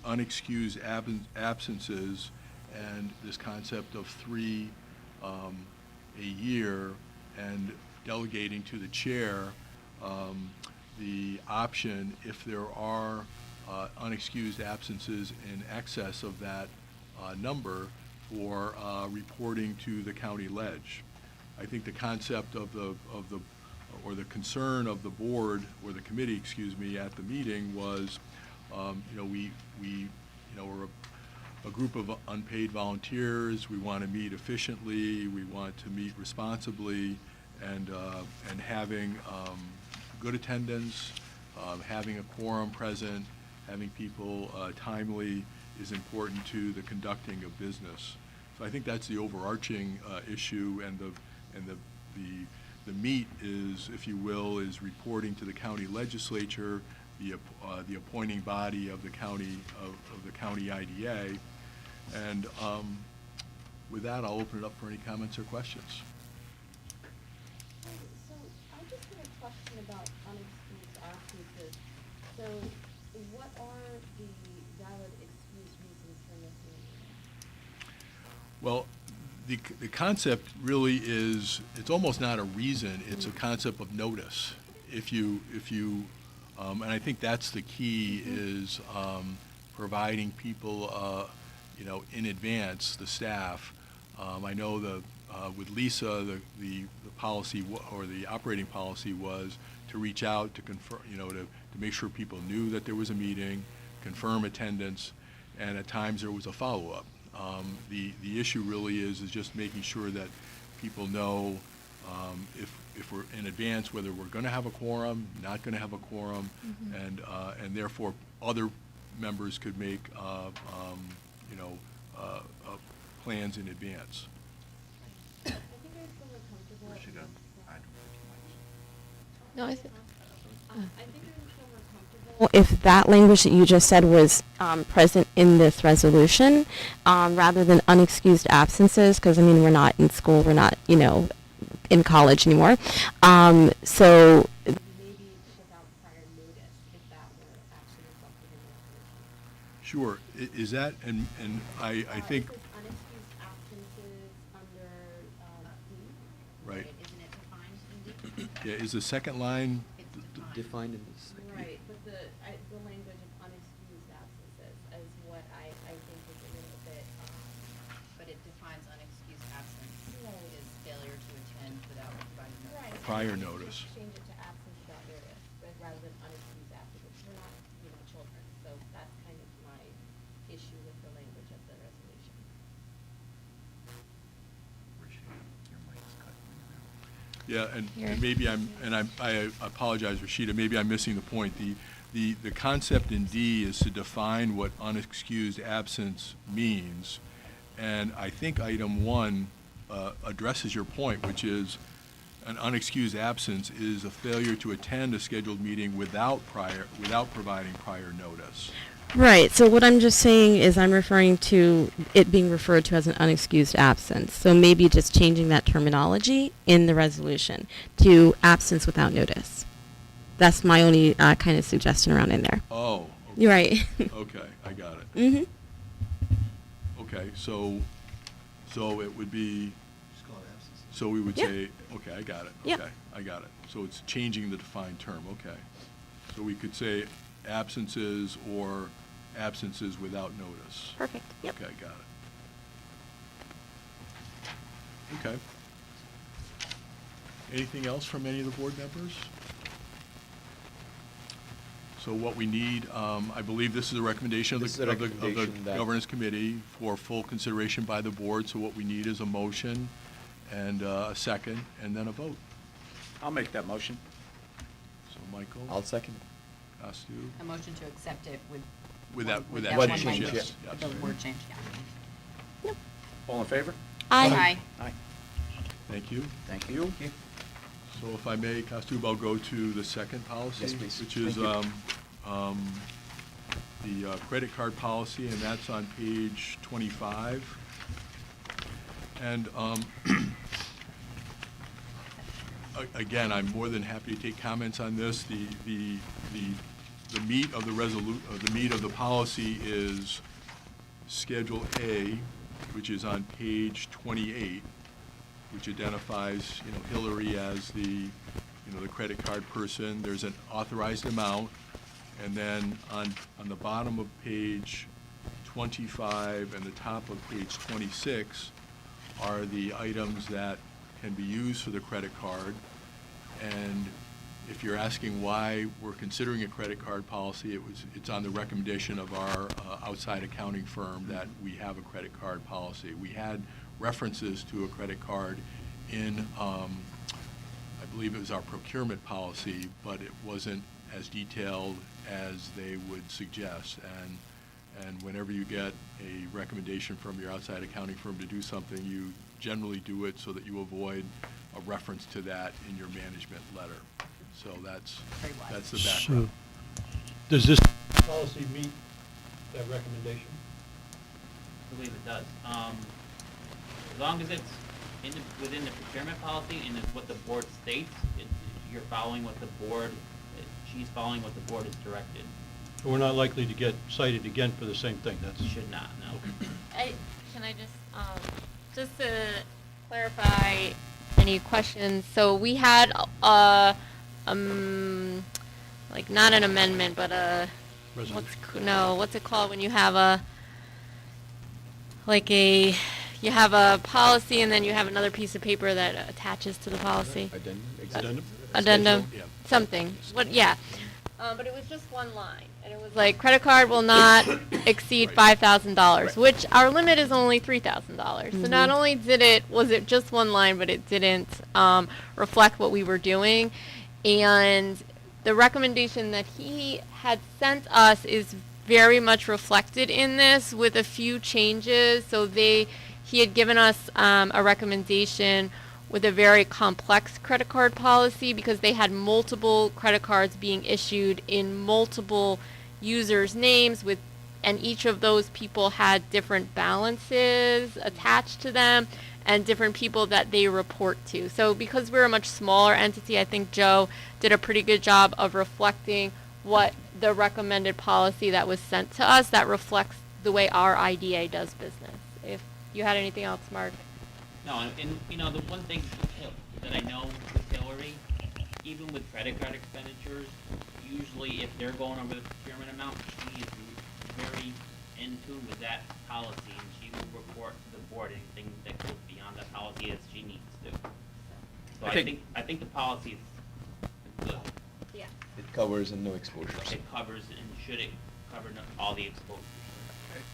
unexcused absences, and this concept of 3 a year, and delegating to the chair the option, if there are unexcused absences in excess of that number, for reporting to the county ledge. I think the concept of the concern of the board, or the committee, excuse me, at the meeting was, we're a group of unpaid volunteers. We want to meet efficiently. We want to meet responsibly, and having good attendance, having a quorum present, having people timely is important to the conducting of business. So I think that's the overarching issue, and the meat is, if you will, is reporting to the county legislature, the appointing body of the county of the county IDA, and with that, I'll open it up for any comments or questions. So I just had a question about unexcused absences. So what are the valid excused reasons for missing a meeting? Well, the concept really is, it's almost not a reason, it's a concept of notice. If you and I think that's the key, is providing people, in advance, the staff. I know with Lisa, the policy or the operating policy was to reach out to confirm, to make sure people knew that there was a meeting, confirm attendance, and at times there was a follow-up. The issue really is just making sure that people know if we're in advance, whether we're going to have a quorum, not going to have a quorum, and therefore other members could make plans in advance. I think I feel more comfortable. Where's she go? I don't think No, I I think I would feel more comfortable if that language that you just said was present in this resolution, rather than unexcused absences, because, I mean, we're not in school, we're not, in college anymore. So maybe without prior notice, if that were actually reflected in the resolution. Sure. Is that, and I think, It says unexcused absences under D. right. Isn't it defined in D? Yeah, is the second line, It's defined. Defined in this. Right, but the language of unexcused absences is what I think is a little bit, But it defines unexcused absence Right. is failure to attend without providing notice. right. Prior I think we notice. should change it to absence without notice, rather than unexcused absences. We're not, children, so that's kind of my issue with the language of the resolution. Where's she go? Your mic's cutting in and out. yeah, and Here. maybe I apologize, Rashida, maybe I'm missing the point. The concept in D is to define what unexcused absence means, and I think item 1 addresses your point, which is an unexcused absence is a failure to attend a scheduled meeting without providing prior notice. Right, so what I'm just saying is I'm referring to it being referred to as an unexcused absence. So maybe just changing that terminology in the resolution to absence without notice. That's my only kind of suggestion around in there. Oh. Okay. You're right. Okay, I got it. Mm-hmm. Okay, so it would be, Just call it absence. so we would Yeah. say, okay, I got it. Yeah. Okay, I got it. So it's changing the defined term, okay. So we could say absences or absences without notice. Perfect. Yep. Okay, got it. Okay. Anything else from any of the board members? So what we need, I believe this is a recommendation of This is the, a of the recommendation that- governance committee for full consideration by the board. So what we need is a motion and a second, and then a vote. I'll make that motion. So Michael? I'll second. Costu? A motion to accept it with. With that with change, What one change, language, yeah. with the word change, yeah. All in favor? Aye. Aye. Thank you. Thank you. So if I may, Costu, I'll go to the second policy. Yes, please. Which is Thank the credit card policy, and that's on page 25. And again, I'm more than happy to take comments on this. The meat of the meat of the policy is Schedule A, which is on page 28, which identifies, Hillary as the credit card person. There's an authorized amount, and then on the bottom of page 25 and the top of page 26 are the items that can be used for the credit card. And if you're asking why we're considering a credit card policy, it's on the recommendation of our outside accounting firm that we have a credit card policy. We had references to a credit card in, I believe it was our procurement policy, but it wasn't as detailed as they would suggest. And whenever you get a recommendation from your outside accounting firm to do something, you generally do it so that you avoid a reference to that in your management letter. So that's the So, background. does this policy meet that recommendation? I believe it does. As long as it's within the procurement policy and it's what the board states, you're following what the board, she's following what the board has directed. So we're not likely to get cited again for the same thing, that's... Should not, no. Can I just to clarify any questions? So we had like not an amendment, but Resolution. what's it called when you have you have a policy and then you have another piece of paper that attaches to the policy. Addendum? Addendum, Schedule, yeah. something. But it was just one line, and it was like credit card will not exceed $5,000, which our limit is only $3,000. So not only was it just one line, but it didn't reflect what we were doing, and the recommendation that he had sent us is very much reflected in this with a few changes. So he had given us a recommendation with a very complex credit card policy because they had multiple credit cards being issued in multiple users' names and each of those people had different balances attached to them and different people that they report to. So because we're a much smaller entity, I think Joe did a pretty good job of reflecting what the recommended policy that was sent to us that reflects the way our IDA does business. If you had anything else, Mark? No, and the one thing that I know with Hillary, even with credit card expenditures, usually if they're going over the procurement amount, she is very in tune with that policy, and she will report to the board anything that goes beyond that policy as she needs to. So I think the policy is good. Yeah. It covers and no exposures. It covers and should it cover all the exposures.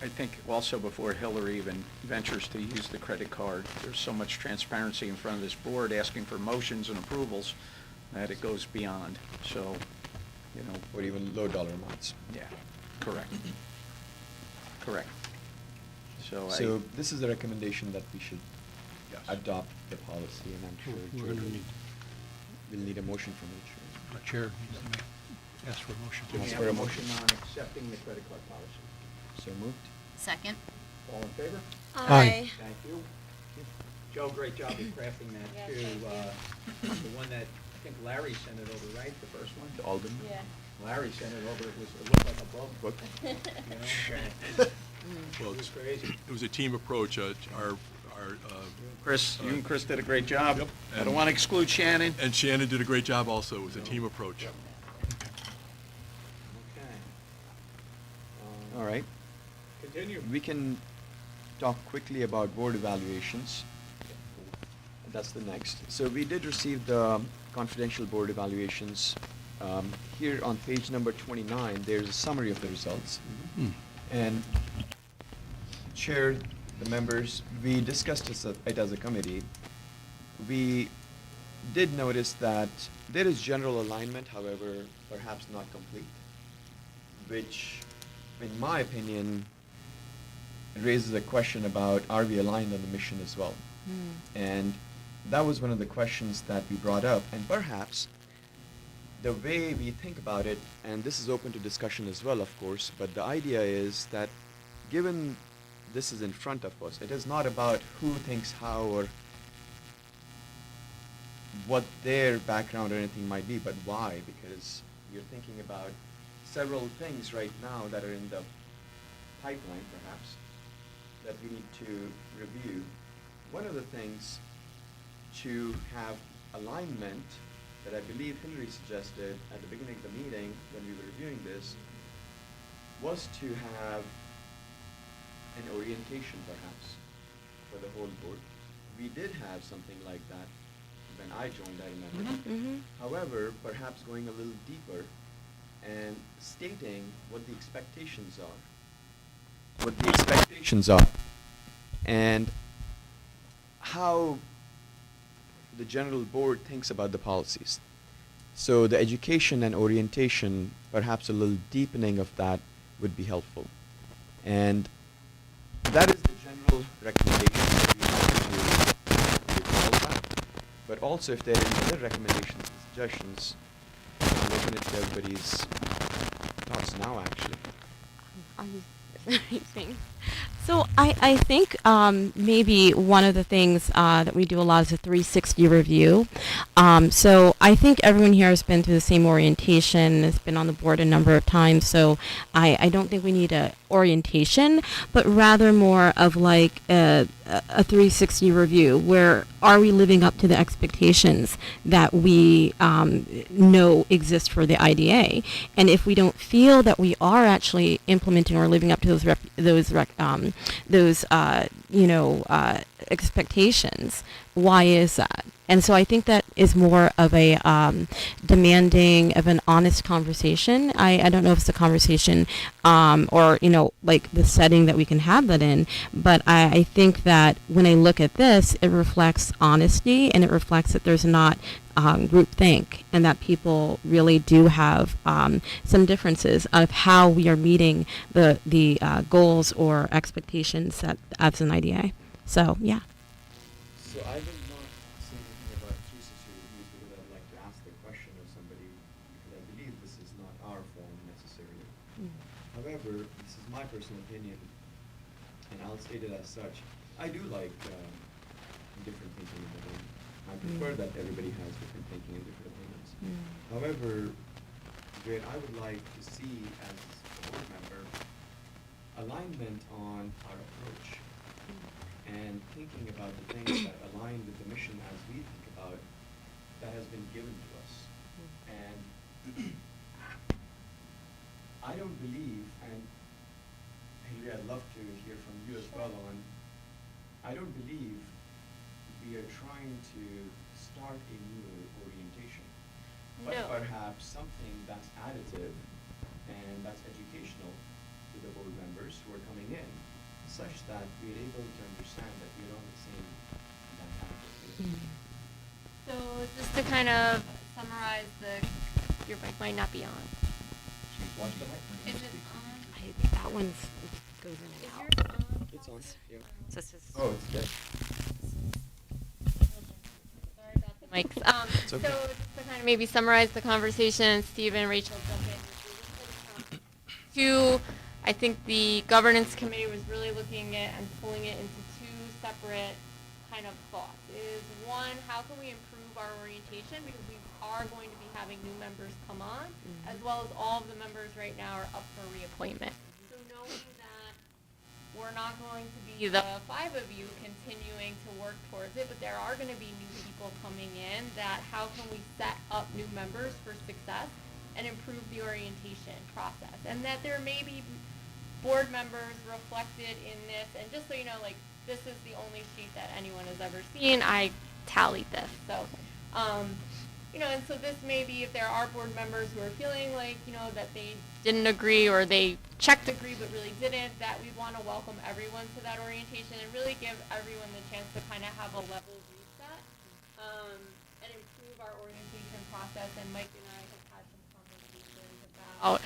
I think also before Hillary even ventures to use the credit card, there's so much transparency in front of this board asking for motions and approvals that it goes beyond. So, Or even low dollar amounts. yeah, correct. Correct. So this is the recommendation that we should Yes. adopt the policy, and I'm sure We're going to we'll need a motion from each. the chair needs to ask for a motion. Do we Ask have for a a motion motion. on accepting the credit card policy? So moved. Second? All in favor? Aye. Thank you. Joe, great job in crafting that Yeah, too. thank The one that, I think Larry sent it over, right, the first one? The Alden. Yeah. Larry sent it over, it looked like a book. Book. Well, It was crazy. It was a team approach. Our Chris, you and Chris did a great job. Yep. I don't want to exclude Shannon. and Shannon did a great job also. It was a team approach. Okay. All right. Continue. We can talk quickly about board evaluations. That's the next. So we did receive the confidential board evaluations. Here on page number 29, there's a summary of the results. And Chair, the members, we discussed it as a committee. We did notice that there is general alignment, however, perhaps not complete, which, in my opinion, raises a question about, are we aligned on the mission as well? And that was one of the questions that we brought up. And perhaps the way we think about it, and this is open to discussion as well, of course, but the idea is that given this is in front of us, it is not about who thinks how or what their background or anything might be, but why, because you're thinking about several things right now that are in the pipeline, perhaps, that we need to review. One of the things to have alignment that I believe Hillary suggested at the beginning of the meeting when we were reviewing this was to have an orientation, perhaps, for the whole board. We did have something like that when I joined, I remember. However, perhaps going a little deeper and stating what the expectations are, and how the general board thinks about the policies. So the education and orientation, perhaps a little deepening of that would be helpful. And that is the general recommendation that we have to follow back. But also if there are any other recommendations and suggestions, I'm open to everybody's thoughts now, actually. Thanks. So I think maybe one of the things that we do a lot is a 360 review. So I think everyone here has been through the same orientation, has been on the board a number of times. So I don't think we need a orientation, but rather more of like a 360 review where are we living up to the expectations that we know exist for the IDA, and if we don't feel that we are actually implementing or living up to those expectations, why is that? And so I think that is more of a demanding of an honest conversation. I don't know if it's a conversation or, like the setting that we can have that in, but I think that when I look at this, it reflects honesty and it reflects that there's not groupthink and that people really do have some differences of how we are meeting the goals or expectations that as an IDA. So, yeah. So I will not say anything about 360 reviews because I'd like to ask the question of somebody because I believe this is not our form necessarily. However, this is my personal opinion, and I'll state it as such. I do like different thinking in the room. I prefer that everybody has different thinking and different opinions. However, where I would like to see as a board member, alignment on our approach and thinking about the things that align with the mission as we think about that has been given to us. And I don't believe, and Henry, I'd love to hear from you as well on, I don't believe we are trying to start a new orientation, but No. perhaps something that's additive and that's educational to the board members who are coming in, such that we're able to understand that we're on the same dynamic. So just to kind of summarize your mic might not be on. Watch the mic. Is it on? That one's goes in Is and yours out. on? It's on. Yeah. So this is Oh, it's dead. Sorry about the mics. It's okay. So just to kind of maybe summarize the conversation, Steve and Rachel jump in. Two, I think the governance committee was really looking at and pulling it into two separate kind of thoughts. Is one, how can we improve our orientation because we are going to be having new members come on, as well as all of the members right now are up for reappointment. So knowing that we're not going to be the five of you continuing to work towards it, but there are going to be new people coming in, that how can we set up new members for success and improve the orientation process, and that there may be board members reflected in this, and just so you know, like, this is the only sheet that anyone has ever seen. I tallied this, so, and so this may be, if there are board members who are feeling like, that they didn't agree, or they checked agree but really didn't, that we want to welcome everyone to that orientation and really give everyone the chance to kind of have a level reset, and improve our orientation process. And Mike and I have had some conversations about,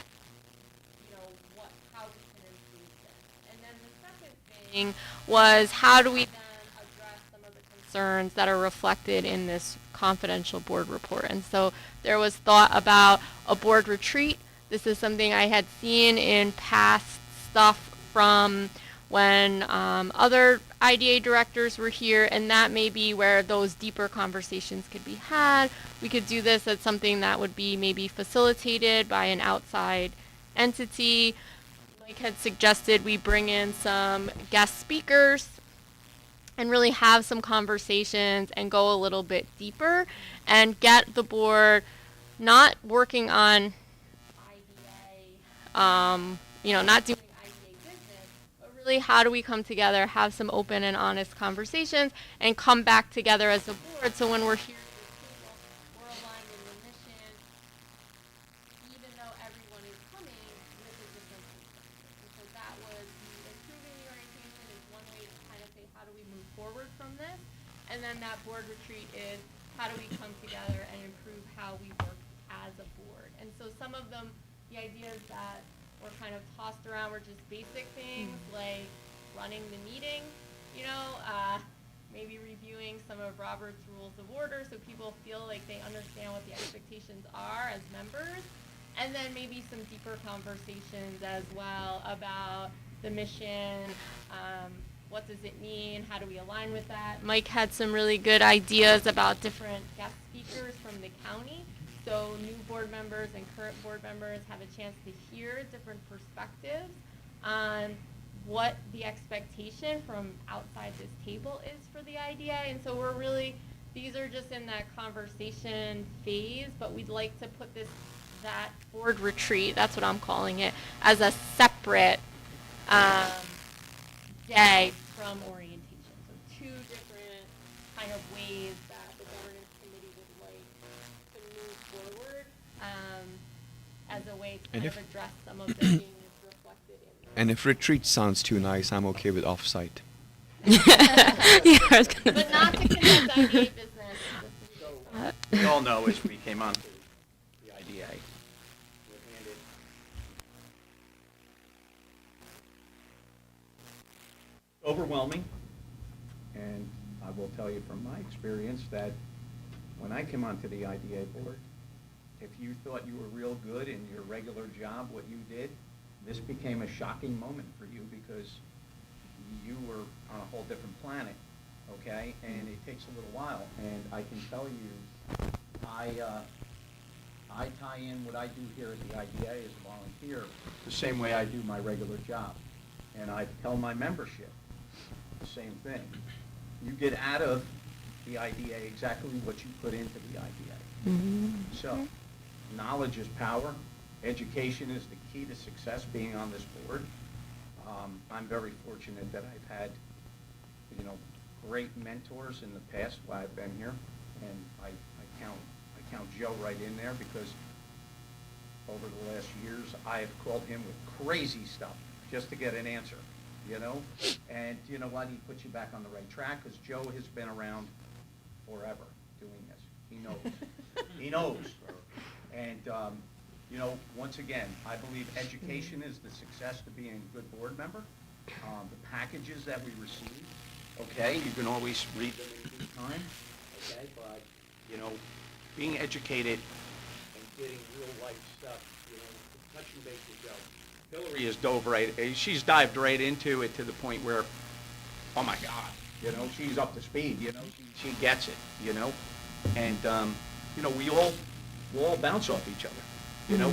how we can improve this. And then the second thing was, how do we then address some of the concerns that are reflected in this confidential board report? And so there was thought about a board retreat. This is something I had seen in past stuff from when other IDA directors were here, and that may be where those deeper conversations could be had. We could do this as something that would be maybe facilitated by an outside entity. Mike had suggested we bring in some guest speakers and really have some conversations and go a little bit deeper and get the board not working on IDA, not doing IDA business, but really how do we come together, have some open and honest conversations, and come back together as a board, so when we're here at the table, we're aligned in the mission, even though everyone is coming with a different perspective. And so that was improving the orientation is one way to kind of say, how do we move forward from this? And then that board retreat is, how do we come together and improve how we work as a board? And so some of them, the ideas that were kind of tossed around were just basic things like running the meeting, maybe reviewing some of Robert's Rules of Order so people feel like they understand what the expectations are as members. And then maybe some deeper conversations as well about the mission, what does it mean, how do we align with that. Mike had some really good ideas about different guest speakers from the county, so new board members and current board members have a chance to hear different perspectives on what the expectation from outside this table is for the IDA. And so these are just in that conversation phase, but we'd like to put that board retreat, that's what I'm calling it, as a separate day from orientation. So two different kind of ways that the governance committee would like to move forward as a way to kind of address some of the things reflected in And if retreat sounds too nice, I'm okay with offsite. but not to conduct IDA business. We all know as we came on to the IDA, we're handed overwhelming, and I will tell you from my experience that when I came onto the IDA board, if you thought you were real good in your regular job, what you did, this became a shocking moment for you because you were on a whole different planet, okay? And it takes a little while, and I can tell you, I tie in what I do here at the IDA as a volunteer the same way I do my regular job. And I tell my membership the same thing. You get out of the IDA exactly what you put into the IDA. Mm-hmm. So, knowledge is power. Education is the key to success being on this board. I'm very fortunate that I've had, great mentors in the past while I've been here, and I count Joe right in there because over the last years I've called him with crazy stuff just to get an answer, and you know what? He puts you back on the right track because Joe has been around forever doing this. He knows. He knows. And once again, I believe education is the success to being a good board member. The packages that we receive, okay, you can always read them in due time, okay, but, being educated and getting real life stuff, touching base with Joe. Hillary has she's dived right into it to the point where, oh my God, she's up to speed, she gets it, and, we'll all bounce off each other.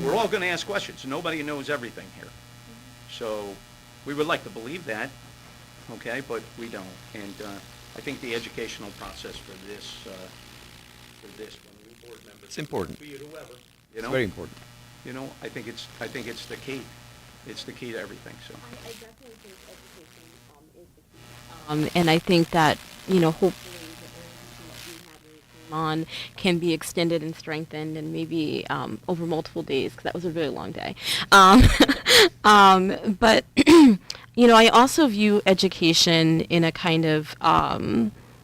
We're all going to ask questions. Nobody knows everything here. So we would like to believe that, okay, but we don't. And I think the educational process for this when new board members, It's important. be it whoever, It's very important. I think it's the key. It's the key to everything, so. I definitely think education is the key. And I think that, hopefully the orientation that we have when we came on can be extended and strengthened and maybe over multiple days, because that was a really long day. But, I also view education in a kind of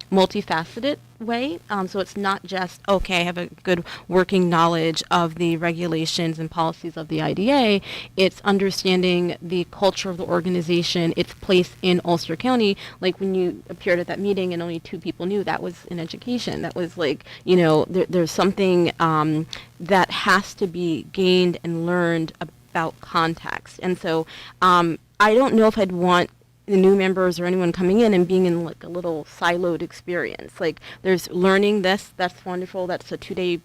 multifaceted way. So it's not just, okay, I have a good working knowledge of the regulations and policies of the IDA. It's understanding the culture of the organization, its place in Ulster County. Like when you appeared at that meeting and only 2 people knew, that was an education. That was like, there's something that has to be gained and learned about context. And so I don't know if I'd want the new members or anyone coming in and being in like a little siloed experience. Like there's learning this, that's wonderful, that's a 2-day,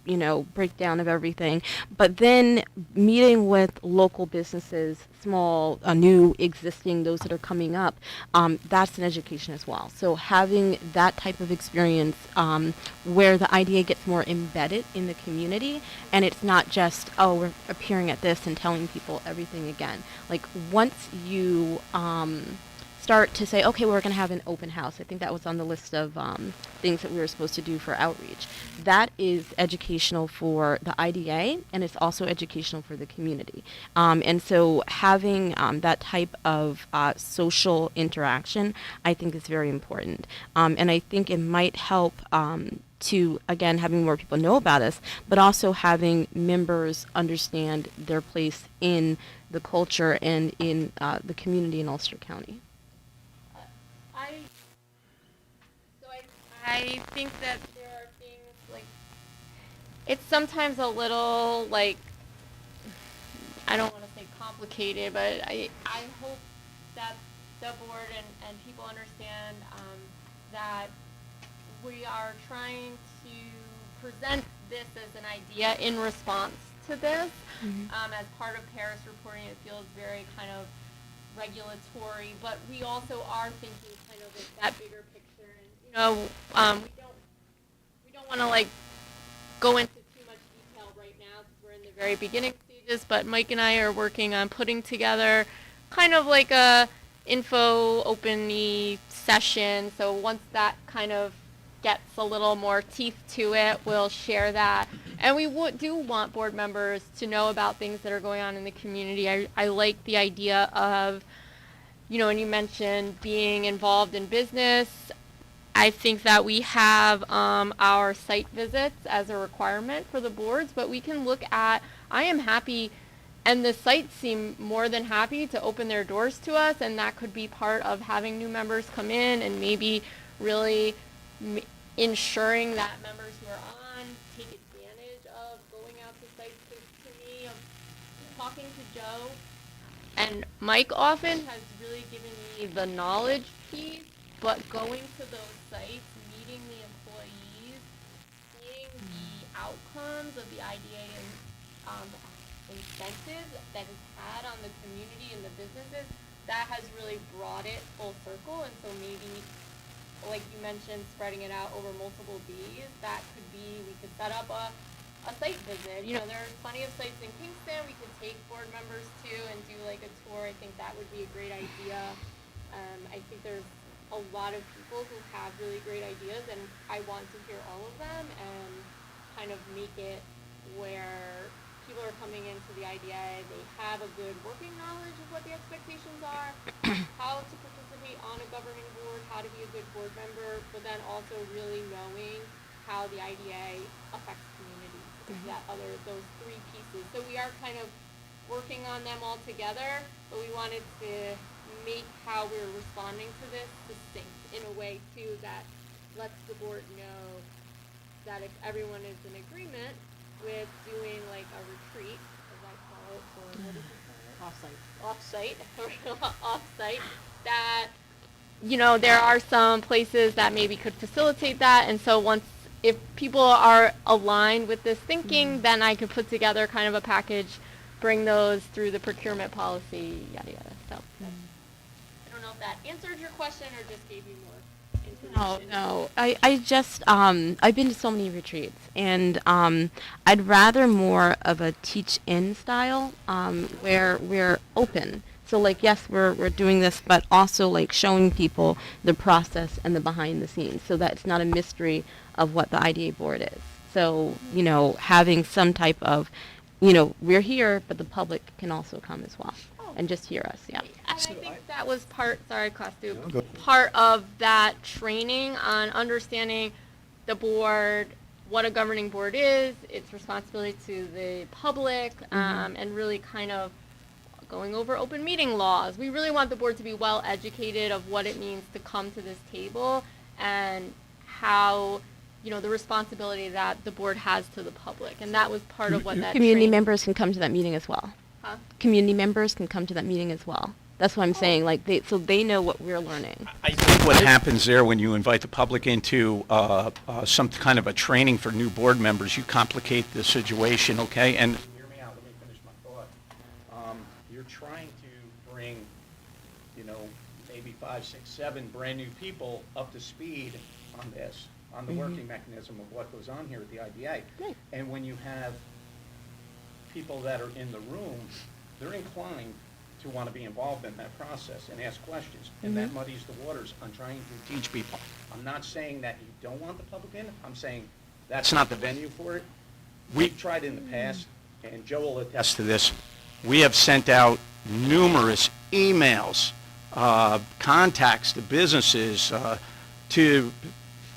breakdown of everything. But then meeting with local businesses, small, new, existing, those that are coming up, that's an education as well. So having that type of experience where the idea gets more embedded in the community, and it's not just, oh, we're appearing at this and telling people everything again. Like once you start to say, okay, we're going to have an open house. I think that was on the list of things that we were supposed to do for outreach. That is educational for the IDA, and it's also educational for the community. And so having that type of social interaction, I think is very important. And I think it might help to, again, having more people know about us, but also having members understand their place in the culture and in the community in Ulster County. I think that there are things like, it's sometimes a little like, I don't want to say complicated, but I hope that the board and people understand that we are trying to present this as an idea in response to this. As part of Paris reporting, it feels very kind of regulatory, but we also are thinking kind of that bigger picture. We don't want to like go into too much detail right now because we're in the very beginning stages, but Mike and I are working on putting together kind of like a info open-y session. So once that kind of gets a little more teeth to it, we'll share that. And we do want board members to know about things that are going on in the community. I like the idea of, and you mentioned being involved in business. I think that we have our site visits as a requirement for the boards, but we can look at, I am happy, and the sites seem more than happy to open their doors to us, and that could be part of having new members come in and maybe really ensuring that members who are on take advantage of going out to sites. To me, of talking to Joe and Mike often has really given me the knowledge piece, but going to those sites, meeting the employees, seeing the outcomes of the IDA and incentives that it's had on the community and the businesses, that has really brought it full circle. And so maybe, like you mentioned, spreading it out over multiple days, that could be, we could set up a site visit. There's plenty of sites in Kingston we could take board members to and do like a tour. I think that would be a great idea. I think there's a lot of people who have really great ideas, and I want to hear all of them and kind of make it where people are coming into the IDA, they have a good working knowledge of what the expectations are, how to participate on a governing board, how to be a good board member, but then also really knowing how the IDA affects communities. Those 3 pieces. So we are kind of working on them all together, but we wanted to make how we're responding to this distinct in a way too that lets the board know that if everyone is in agreement with doing like a retreat, as I call it, or what is it called? Off-site, that there are some places that maybe could facilitate that, and so if people are aligned with this thinking, then I could put together kind of a package, bring those through the procurement policy, yada yada. So I don't know if that answered your question or just gave you more No. I just, I've been to so many retreats, and I'd rather more of a teach-in style, where we're open. So, like, yes, we're doing this, but also, like, showing people the process and the behind the scenes, so that it's not a mystery of what the IDA board is. So, having some type of, we're here, but the public can also come as well, and just hear us, yeah. And I think that was No, go. part of that training on understanding the board, what a governing board is, its responsibility to the public, and really kind of going over open meeting laws. We really want the board to be well educated of what it means to come to this table and how, the responsibility that the board has to the public. And that was part of what that Community training- members can come to that meeting as well. Huh? Community members can come to that meeting as well. That's what I'm saying, like, so they know what we're learning. I think what happens there when you invite the public into some kind of a training for new board members, you complicate the situation, okay? And hear me out, let me finish my thought. You're trying to bring, maybe 5, 6, 7 brand-new people up to speed on this, on the working mechanism of what goes on here at the IDA. Right. And when you have people that are in the room, they're inclined to want to be involved in that process and ask questions, and that muddies the waters on trying to teach people. I'm not saying that you don't want the public in, I'm saying that's not the venue for it. We've tried in the past, and Joe will attest to this, we have sent out numerous emails, contacts to businesses, to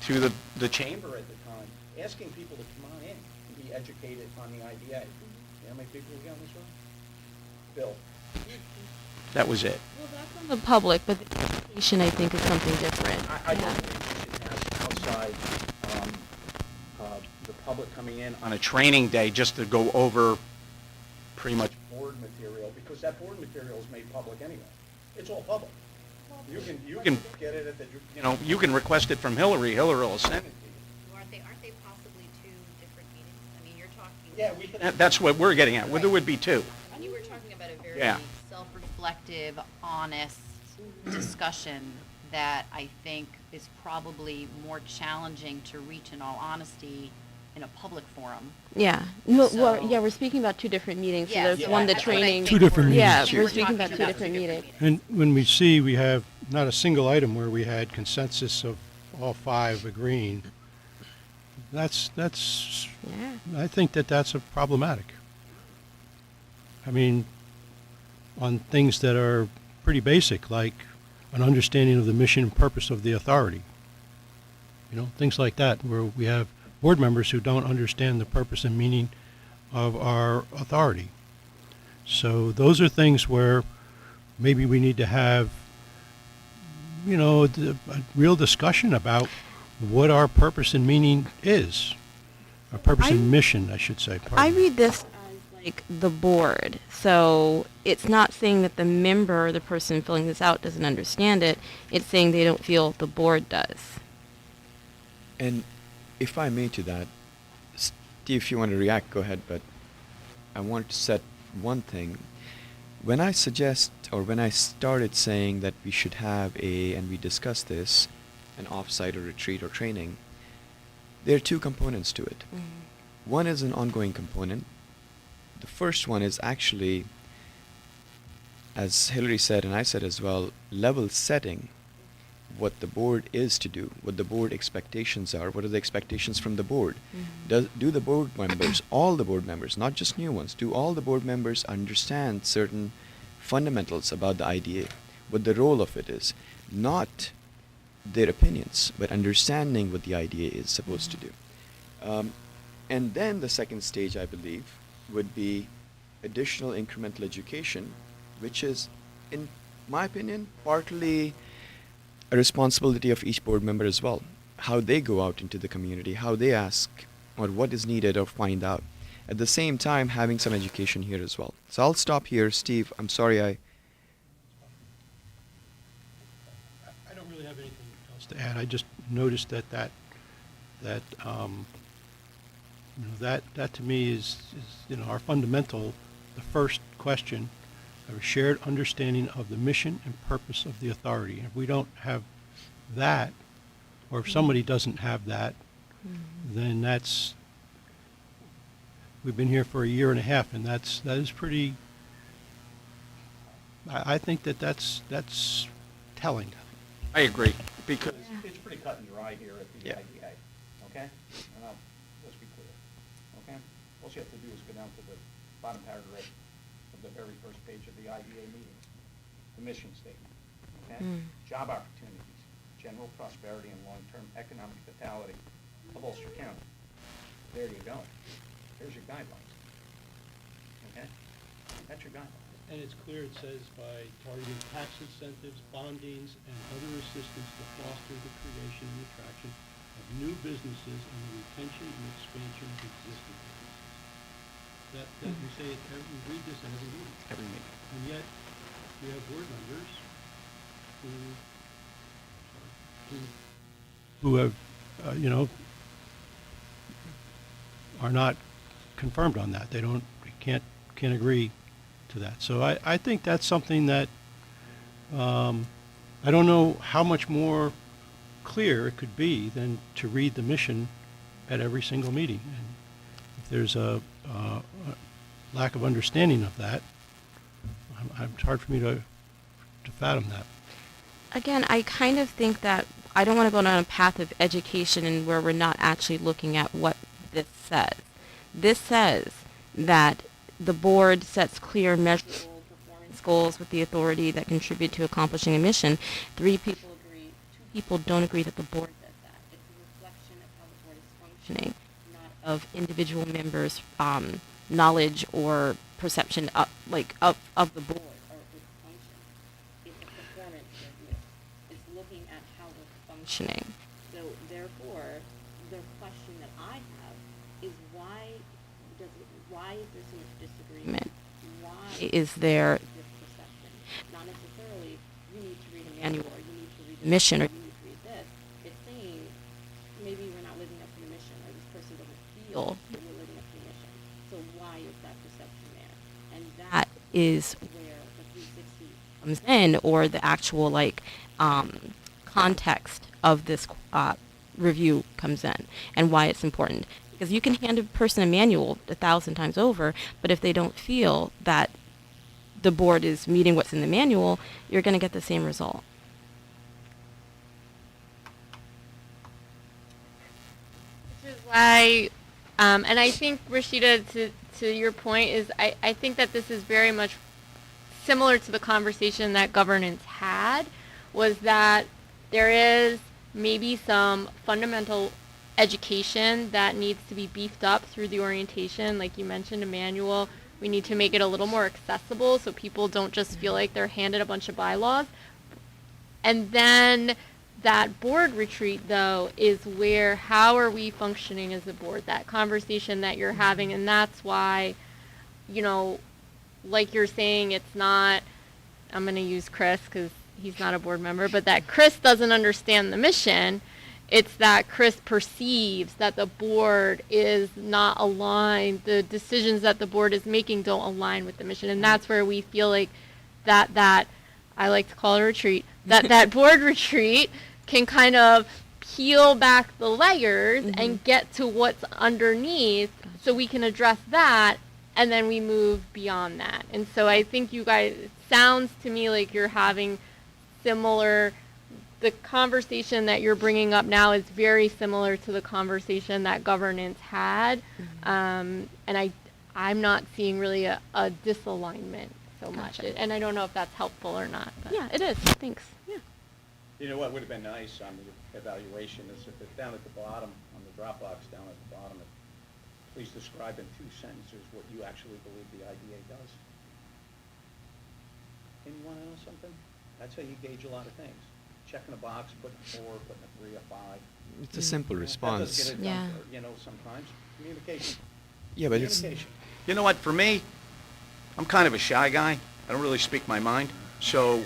the chamber at the time, asking people to come on in and be educated on the IDA. You know how many people we got on this one? Bill. That was it. Well, that's on the public, but the education, I think, is something different. I don't think we should have outside the public coming in on a training day just to go over pretty much board material, because that board material is made public anyway. It's all public. You can get it at the, you can request it from Hillary. Hillary will send it to you. Aren't they possibly two different meetings? I mean, you're talking. Yeah, we can. That's what we're getting at. Well, there would be 2. And you were talking about a very Yeah. self-reflective, honest discussion that I think is probably more challenging to reach, in all honesty, in a public forum. Yeah. No, well, So- yeah, we're speaking about 2 different meetings. Yeah, So there's so one, the that's what I training. think 2 different we're- Yeah, meetings. we're we're speaking talking about 2 about different two meetings. And when we see we have not a single item where we had consensus of all 5 agreeing, that's, Yeah. I think that's a problematic. I mean, on things that are pretty basic, like an understanding of the mission and purpose of the authority. Things like that, where we have board members who don't understand the purpose and meaning of our authority. So those are things where maybe we need to have, a real discussion about what our purpose and meaning is. Our purpose and mission, I should say. I read this as like the board. So it's not saying that the member, the person filling this out, doesn't understand it. It's saying they don't feel the board does. And if I may to that, Steve, if you want to react, go ahead, but I want to set one thing. When I started saying that we should have and we discussed this, an offsite or retreat or training, there are 2 components to it. One is an ongoing component. The first one is actually, as Hillary said and I said as well, level setting what the board is to do, what the board expectations are, what are the expectations from the board. Do the board members, all the board members, not just new ones, do all the board members understand certain fundamentals about the IDA, what the role of it is, not their opinions, but understanding what the IDA is supposed to do. And then the second stage, I believe, would be additional incremental education, which is, in my opinion, partly a responsibility of each board member as well. How they go out into the community, how they ask, or what is needed or find out. At the same time, having some education here as well. So I'll stop here. Steve, I'm sorry I don't really have anything else to add. I just noticed that to me is our fundamental, the first question, a shared understanding of the mission and purpose of the authority. If we don't have that, or if somebody doesn't have that, then we've been here for a year and a half, and that is pretty, I think that's telling. I agree, because Yeah. it's pretty cut and dry here at the Yeah. IDA, okay? And let's be clear, okay? All you have to do is go down to the bottom paragraph of the very first page of the IDA meeting, the mission statement, okay? Job opportunities, general prosperity and long-term economic vitality of Ulster County. There you go. There's your guidelines, okay? That's your guidelines. And it's clear, it says by targeting tax incentives, bondings, and other assistance to foster the creation and attraction of new businesses and the retention and expansion of existing businesses. That we say it, we read this at every meeting. Every meeting. And yet, we have board members who have, are not confirmed on that. They can't agree to that. So I think that's something that, I don't know how much more clear it could be than to read the mission at every single meeting. And if there's a lack of understanding of that, it's hard for me to fathom that. Again, I kind of think that I don't want to go down a path of education and where we're not actually looking at what this says. This says that the board sets clear, measurable performance goals with the authority that contribute to accomplishing a mission. 3 people agree. 2 people don't agree that the board does that. It's a reflection of how the board is functioning, not of individual members' knowledge or perception of the board or its function. It's a performance review. It's looking at how we're functioning. So therefore, the question that I have is why is there so much disagreement? Why is there this perception? Not necessarily you need to read a manual or you need to read the mission or you need to read this. It's saying maybe we're not living up to the mission or this person doesn't feel that we're living up to the mission. So why is that perception there? And that is where the 360 comes in, or the actual context of this review comes in, and why it's important. Because you can hand a person a manual 1,000 times over, but if they don't feel that the board is meeting what's in the manual, you're going to get the same result. Which is why, and I think, Rashida, to your point, is I think that this is very much similar to the conversation that governance had, was that there is maybe some fundamental education that needs to be beefed up through the orientation. Like you mentioned, a manual. We need to make it a little more accessible so people don't just feel like they're handed a bunch of bylaws. And then that board retreat, though, is where, how are we functioning as a board? That conversation that you're having, and that's why, like you're saying, it's not, I'm going to use Chris because he's not a board member, but that Chris doesn't understand the mission. It's that Chris perceives that the board is not aligned, the decisions that the board is making don't align with the mission. And that's where we feel like that I like to call it a retreat, that board retreat can kind of peel back the layers and get to what's underneath so we can address that, and then we move beyond that. And so I think you guys, it sounds to me like you're having similar, the conversation that you're bringing up now is very similar to the conversation that governance had. And I'm not seeing really a disalignment so much. Gotcha. And I don't know if that's helpful or not. But. Yeah, it is. Thanks. Yeah. You know what would have been nice on the evaluation is if it's down at the bottom, on the Dropbox down at the bottom, please describe in 2 sentences what you actually believe the IDA does. And you want to know something? That's how you gauge a lot of things. Checking a box, putting a 4, putting a 3, a 5. It's a simple That response. doesn't get it Yeah. done, sometimes. Communication. Yeah, but it's Communication. You know what, for me, I'm kind of a shy guy. I don't really speak my mind. So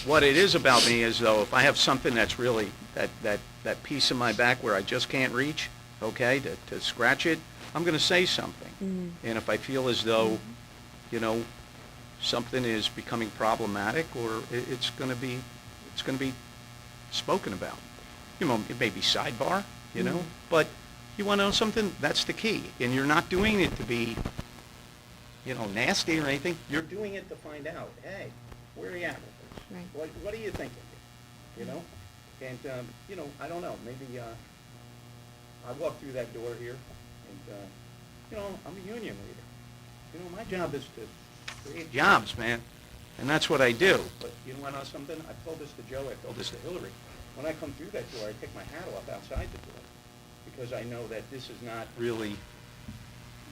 what it is about me is, though, if I have something that's really, that piece of my back where I just can't reach, okay, to scratch it, I'm going to say something. And if I feel as though, something is becoming problematic, or it's going to be spoken about. it may be sidebar, but you want to know something? That's the key. And you're not doing it to be, nasty or anything. You're doing it to find out, hey, where are you at with this? Right. What are you thinking here? And, I don't know, maybe, I walk through that door here and, I'm a union leader. My job is to create jobs, man. And that's what I do. But you want to know something? I told this to Joe, I told this to Hillary. When I come through that door, I take my hat off outside the door because I know that this is not really,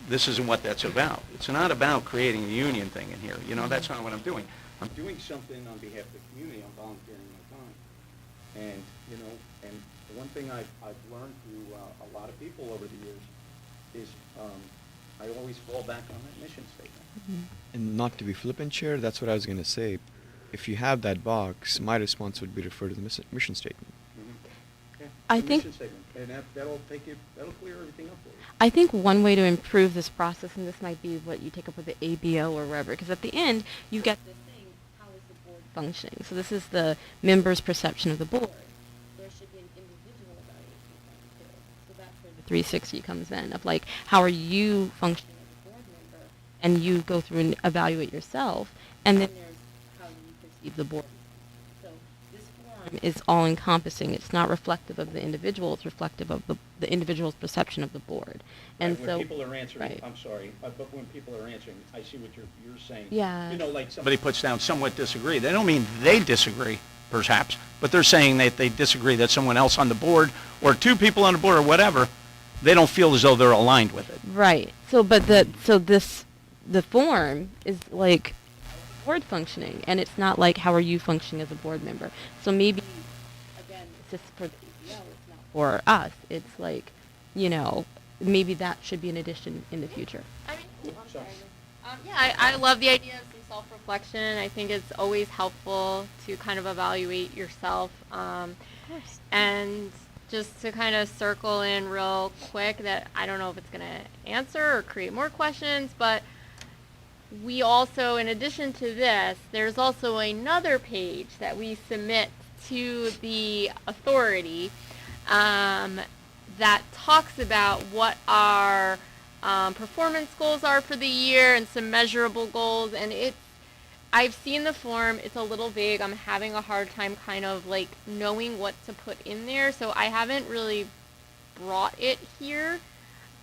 this isn't what that's about. It's not about creating a union thing in here. That's not what I'm doing. I'm doing something on behalf of the community. I'm volunteering my time. And, and the one thing I've learned through a lot of people over the years is I always fall back on that mission statement. And not to be flippant, Chair, that's what I was going to say. If you have that box, my response would be refer to the mission statement. Yeah, I the think- mission statement. And that'll clear everything up for you. I think one way to improve this process, and this might be what you take up with the ABO or wherever, because at the end, you get this thing, how is the board functioning? So this is the member's perception of the board. There should be an individual evaluation too. So that's where the 360 comes in, of like, how are you functioning as a board member? And you go through and evaluate yourself, and then there's how you perceive the board. So this form is all-encompassing. It's not reflective of the individual. It's reflective of the individual's perception of the board. And Right, so when people are answering, right. I'm sorry, but when people are answering, I see what you're saying. Yeah. Like somebody puts down somewhat disagree. They don't mean they disagree, perhaps, but they're saying that they disagree that someone else on the board or two people on the board or whatever, they don't feel as though they're aligned with it. right. So but the form is like board functioning, and it's not like how are you functioning as a board member. So maybe again, it's just for the ABO, it's not for us. It's like, maybe that should be an addition in the future. I mean, I'm sorry. Yeah, I love the idea of some self-reflection. I think it's always helpful to kind of evaluate yourself. And just to kind of circle in real quick that I don't know if it's going to answer or create more questions, but we also, in addition to this, there's also another page that we submit to the authority that talks about what our performance goals are for the year and some measurable goals. And I've seen the form. It's a little vague. I'm having a hard time kind of like knowing what to put in there. So I haven't really brought it here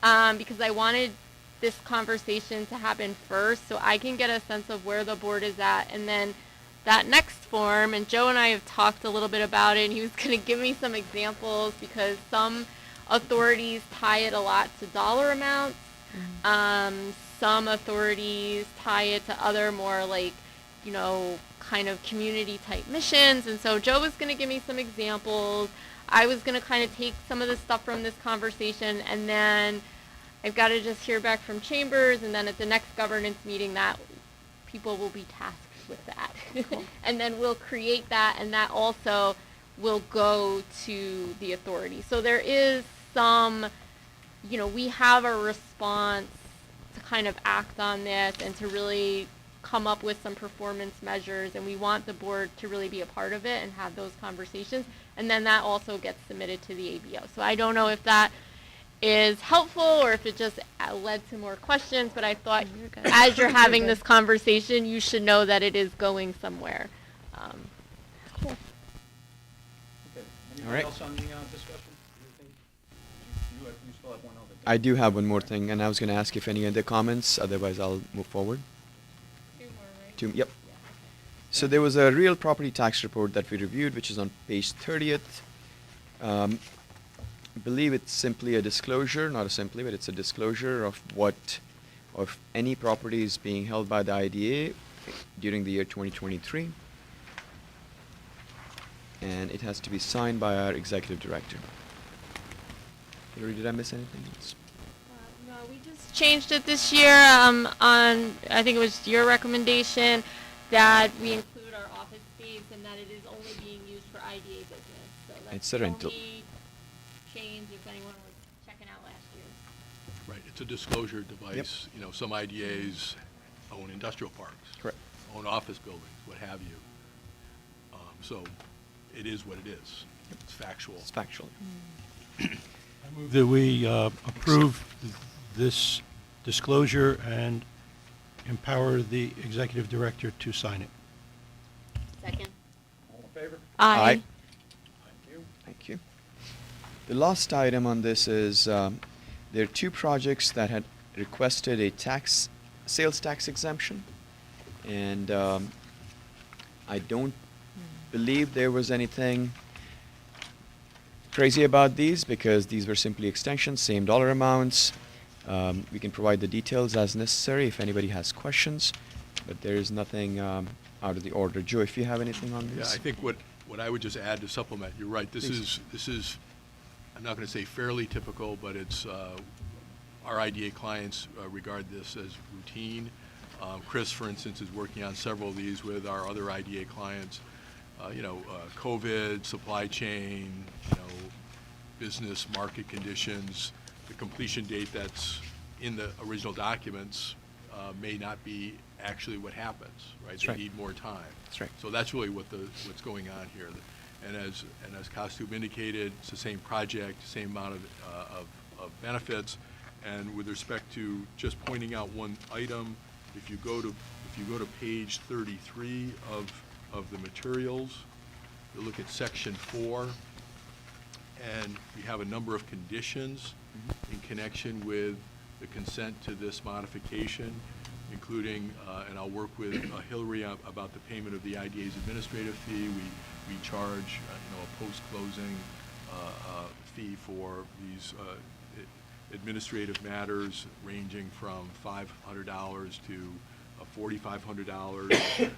because I wanted this conversation to happen first so I can get a sense of where the board is at. And then that next form, and Joe and I have talked a little bit about it, and he was going to give me some examples because some authorities tie it a lot to dollar amounts. Some authorities tie it to other more like, kind of community type missions. And so Joe was going to give me some examples. I was going to kind of take some of the stuff from this conversation, and then I've got to just hear back from Chambers, and then at the next governance meeting that people will be tasked with that. Cool. And then we'll create that, and that also will go to the authority. So there is some, we have a response to kind of act on this and to really come up with some performance measures, and we want the board to really be a part of it and have those conversations. And then that also gets submitted to the ABO. So I don't know if that is helpful or if it just led to more questions, but I thought as you're having this conversation, you should know that it is going somewhere. Cool. Okay. Anything All right. else on the discussion? You still have one other thing. I do have one more thing, and I was going to ask if any other comments, otherwise I'll move forward. Yep. So there was a real property tax report that we reviewed, which is on page 30th. I believe it's simply a disclosure, not a simply, but it's a disclosure of any properties being held by the IDA during the year 2023. And it has to be signed by our executive director. Hillary, did I miss anything else? No, we just changed it this year on, I think it was your recommendation, that we include our office space and that it is only being used for IDA business. So that's It's a the rental. only change if anyone was checking out last year's. Right, it's a disclosure device. Some IDAs own industrial parks. Correct. Own office buildings, what have you. So it is what it is. It's factual. It's factual. I move that we approve this disclosure and empower the executive director to sign it. Second. All in favor? Aye. Thank you. Thank you. The last item on this is, there are two projects that had requested a sales tax exemption. And I don't believe there was anything crazy about these because these were simply extensions, same dollar amounts. We can provide the details as necessary if anybody has questions, but there is nothing out of the order. Joe, if you have anything on Yeah, this? I think what I would just add to supplement, you're right, this Please. is, I'm not gonna say fairly typical, but it's, our IDA clients regard this as routine. Chris, for instance, is working on several of these with our other IDA clients. COVID, supply chain, business market conditions, the completion date that's in the original documents may not be actually what happens, right? That's They right. need more time. That's right. So that's really what's going on here. And as Costume indicated, it's the same project, same amount of benefits. And with respect to just pointing out one item, if you go to page 33 of the materials, you look at section 4, and we have a number of conditions in connection with the consent to this modification, including, and I'll work with Hillary about the payment of the IDA's administrative fee. We charge, a post-closing fee for these administrative matters ranging from $500 to $4,500.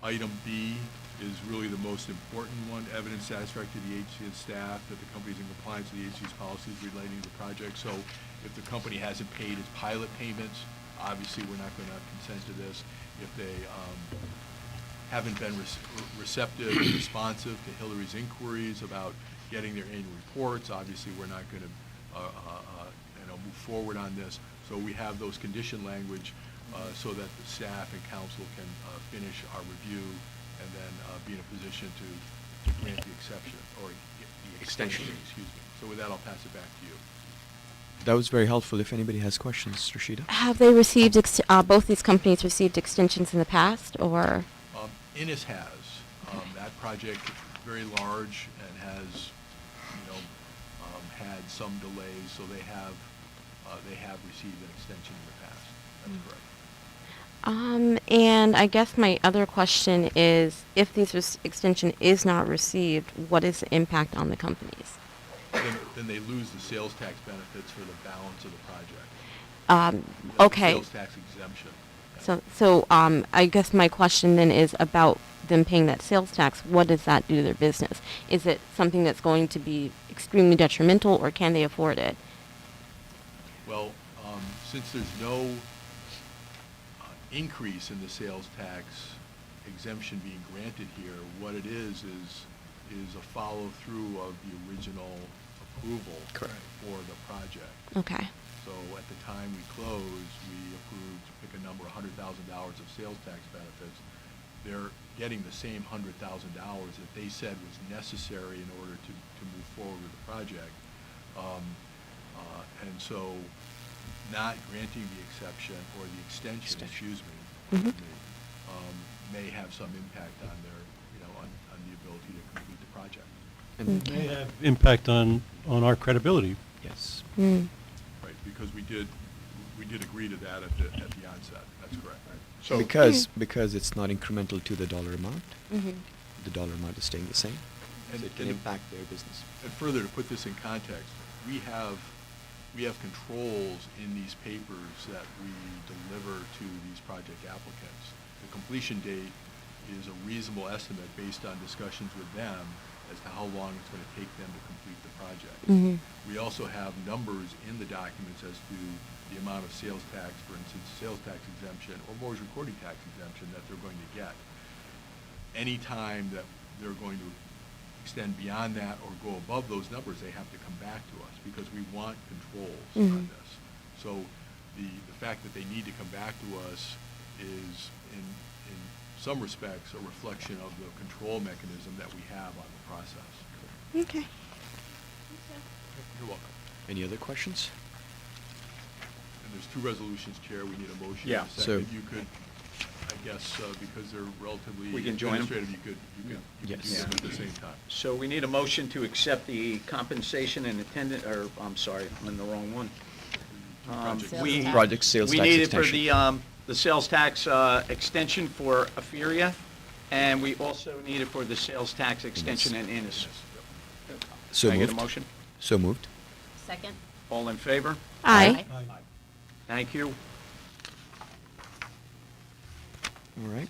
Item B is really the most important one, evidence satisfactory to the agency and staff that the company is in compliance with the agency's policies relating to the project. So if the company hasn't paid its pilot payments, obviously we're not going to consent to this. If they haven't been receptive and responsive to Hillary's inquiries about getting their annual reports, obviously we're not going to move forward on this. So we have those condition language so that the staff and council can finish our review and then be in a position to grant the exception or the extension, excuse me. So with that, I'll pass it back to you. That was very helpful. If anybody has questions, Rashida? Have they received, both these companies received extensions in the past, or? Innis has. That project is very large and has, had some delays, so they have received an extension in the past. That's correct. And I guess my other question is, if this extension is not received, what is the impact on the companies? Then they lose the sales tax benefits for the balance of the project. The Okay. Sales tax exemption. So I guess my question then is about them paying that sales tax. What does that do to their business? Is it something that's going to be extremely detrimental, or can they afford it? Well, since there's no increase in the sales tax exemption being granted here, what it is a follow-through of the original approval Correct. for the project. Okay. So at the time we closed, we approved, pick a number, $100,000 of sales tax benefits. They're getting the same $100,000 that they said was necessary in order to move forward with the project. And so not granting the exception or the extension, excuse me, may have some impact on their, on the ability to complete the project. And It may have impact on our credibility. yes. Right, because we did agree to that at the onset. That's correct. So Because it's not incremental to the dollar amount, Mm-hmm. the dollar amount is staying the same, And- so it can and- impact their business. And further, to put this in context, we have controls in these papers that we deliver to these project applicants. The completion date is a reasonable estimate based on discussions with them as to how long it's going to take them to complete the project. Mhm. We also have numbers in the documents as to the amount of sales tax, for instance, sales tax exemption or mortgage recording tax exemption that they're going to get. Any time that they're going to extend beyond that or go above those numbers, they have to come back to us because we want controls on Mhm. this. So the fact that they need to come back to us is in some respects, a reflection of the control mechanism that we have on the process. Okay. You're welcome. Any other questions? And there's two resolutions, Chair. We need a motion Yeah. and a So- second. You could, I guess, because they're relatively We can join 'em? administrative, you could do Yes. them at the same time. So we need a motion to accept the compensation and attendant, or, I'm sorry, I'm in the wrong one. Project Sales We- tax. Project sales We tax need it for extension. the sales tax extension for Aferia, and we also need it for the sales tax extension in Innis. So Can I get a moved. motion? So moved. Second? All in favor? Aye. Thank you. All right.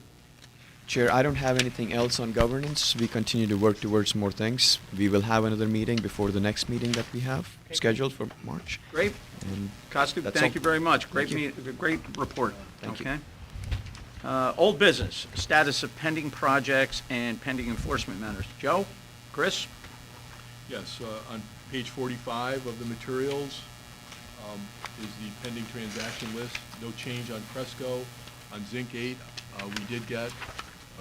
Chair, I don't have anything else on governance. We continue to work towards more things. We will have another meeting before the next meeting that we have Okay. scheduled for March. Great. And Costu, that's thank all. you very much. Great Thank you. great report. Thank you. Okay. Old business, status of pending projects and pending enforcement matters. Joe? Chris? Yes, on page 45 of the materials is the pending transaction list. No change on Cresco. On Zinc 8, we did get,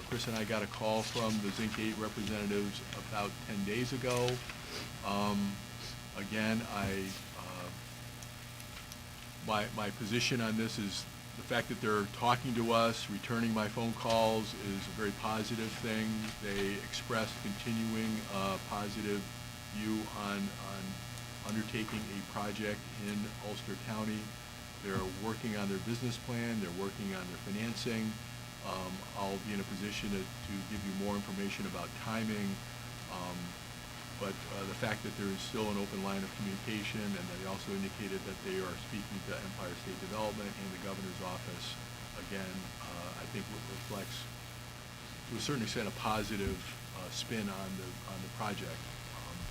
Chris and I got a call from the Zinc 8 representatives about 10 days ago. Again, my position on this is the fact that they're talking to us, returning my phone calls is a very positive thing. They expressed continuing positive view on undertaking a project in Ulster County. They're working on their business plan, they're working on their financing. I'll be in a position to give you more information about timing. But the fact that there is still an open line of communication, and they also indicated that they are speaking to Empire State Development and the governor's office, again, I think reflects, to a certain extent, a positive spin on the project.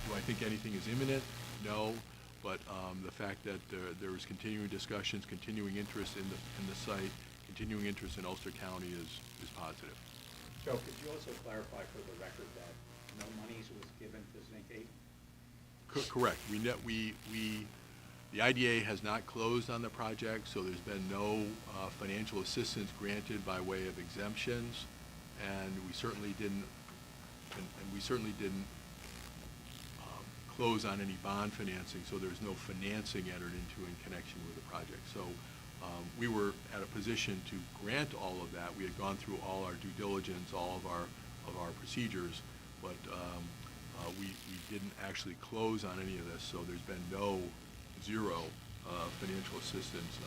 Do I think anything is imminent? No, but the fact that there is continuing discussions, continuing interest in the site, continuing interest in Ulster County is positive. Joe, could you also clarify for the record that no monies was given to Zinc 8? Correct. The IDA has not closed on the project, so there's been no financial assistance granted by way of exemptions, and we certainly didn't close on any bond financing, so there's no financing entered into in connection with the project. So we were at a position to grant all of that. We had gone through all our due diligence, all of our procedures, but we didn't actually close on any of this, so there's been zero financial assistance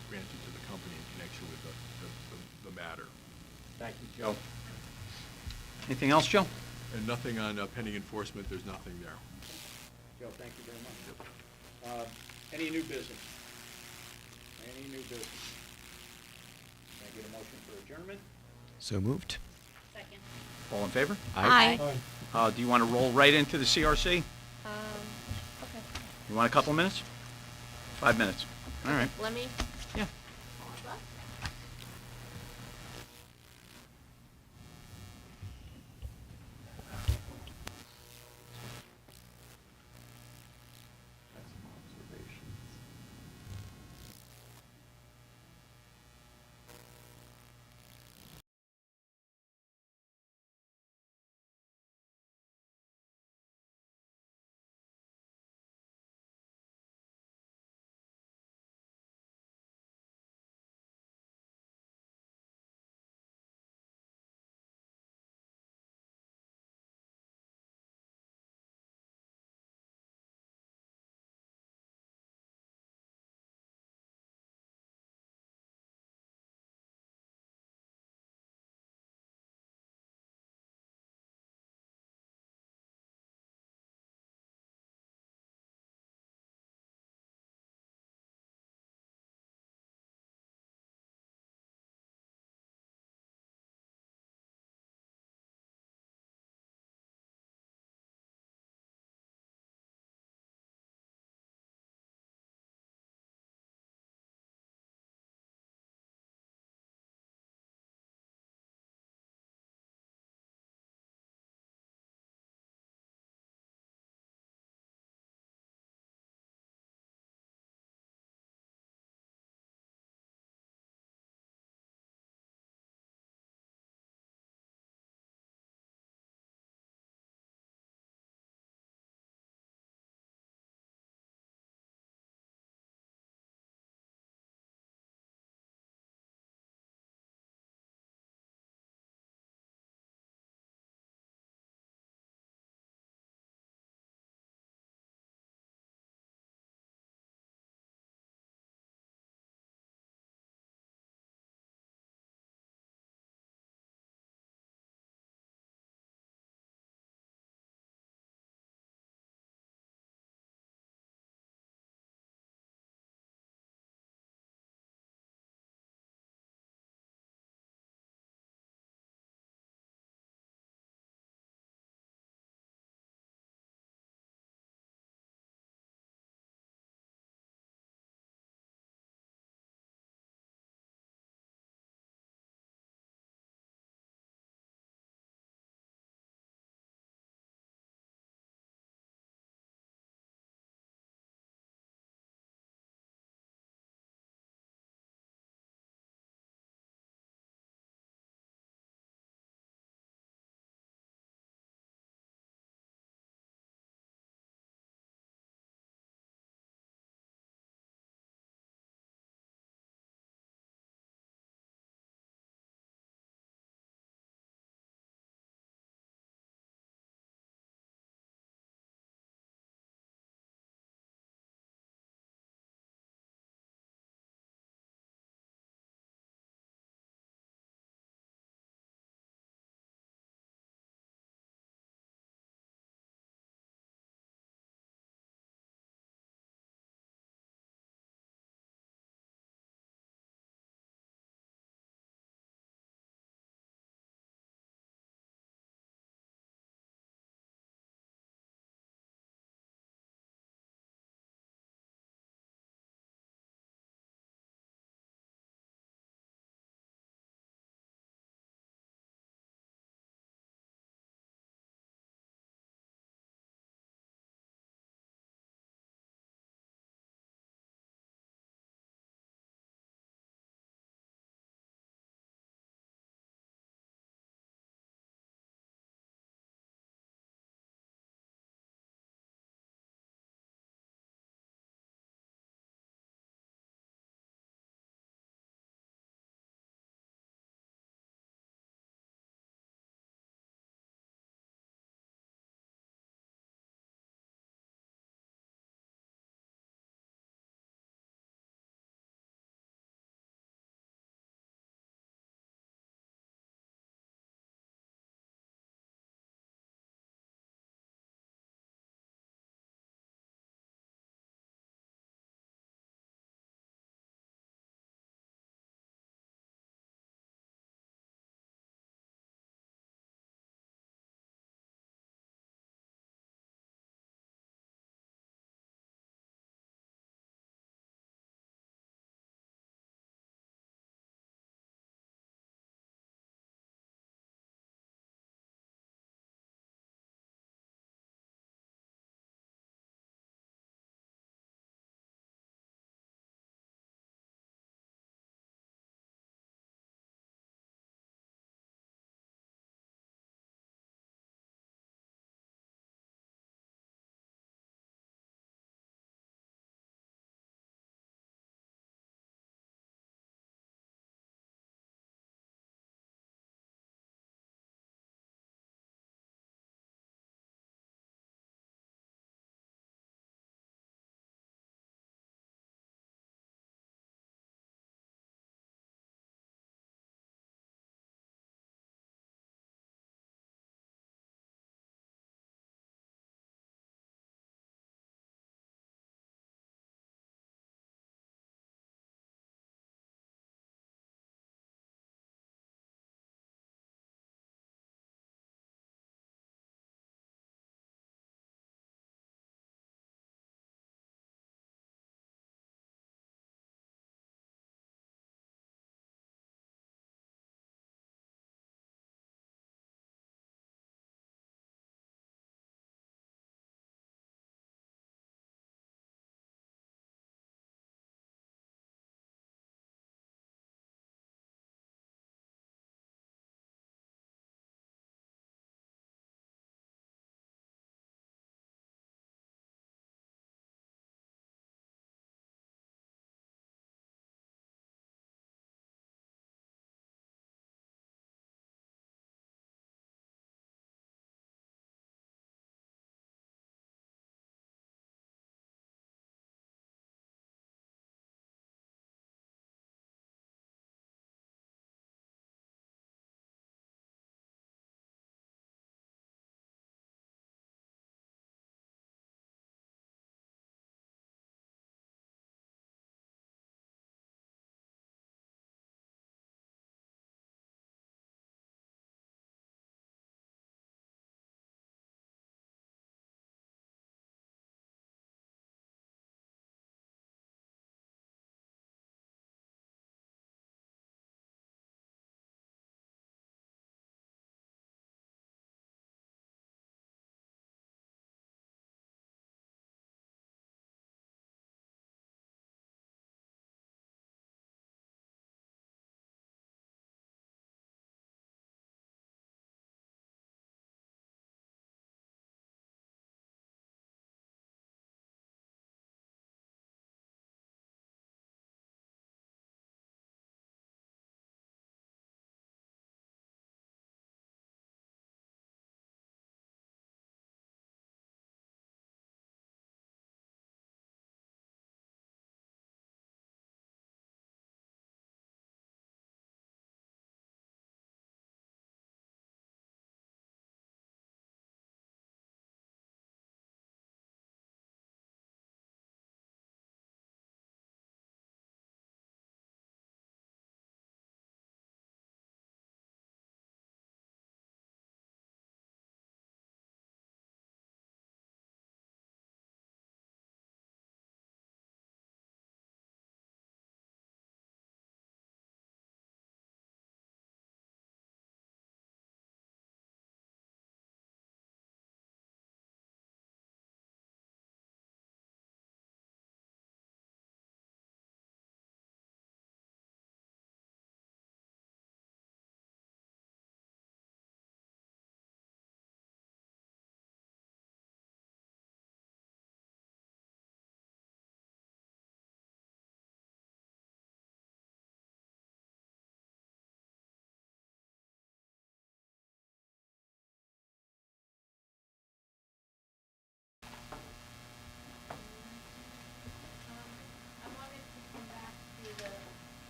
granted to the company in connection with the matter. Thank you, Joe. Anything else, Joe? And nothing on pending enforcement, there's nothing there. Joe, thank you very much. Any new business? Any new business? Can I get a motion for adjournment? So moved. Second. All in favor? Aye. Do you want to roll right into the CRC? Okay. You want a couple minutes? 5 minutes. All right. Let me Yeah.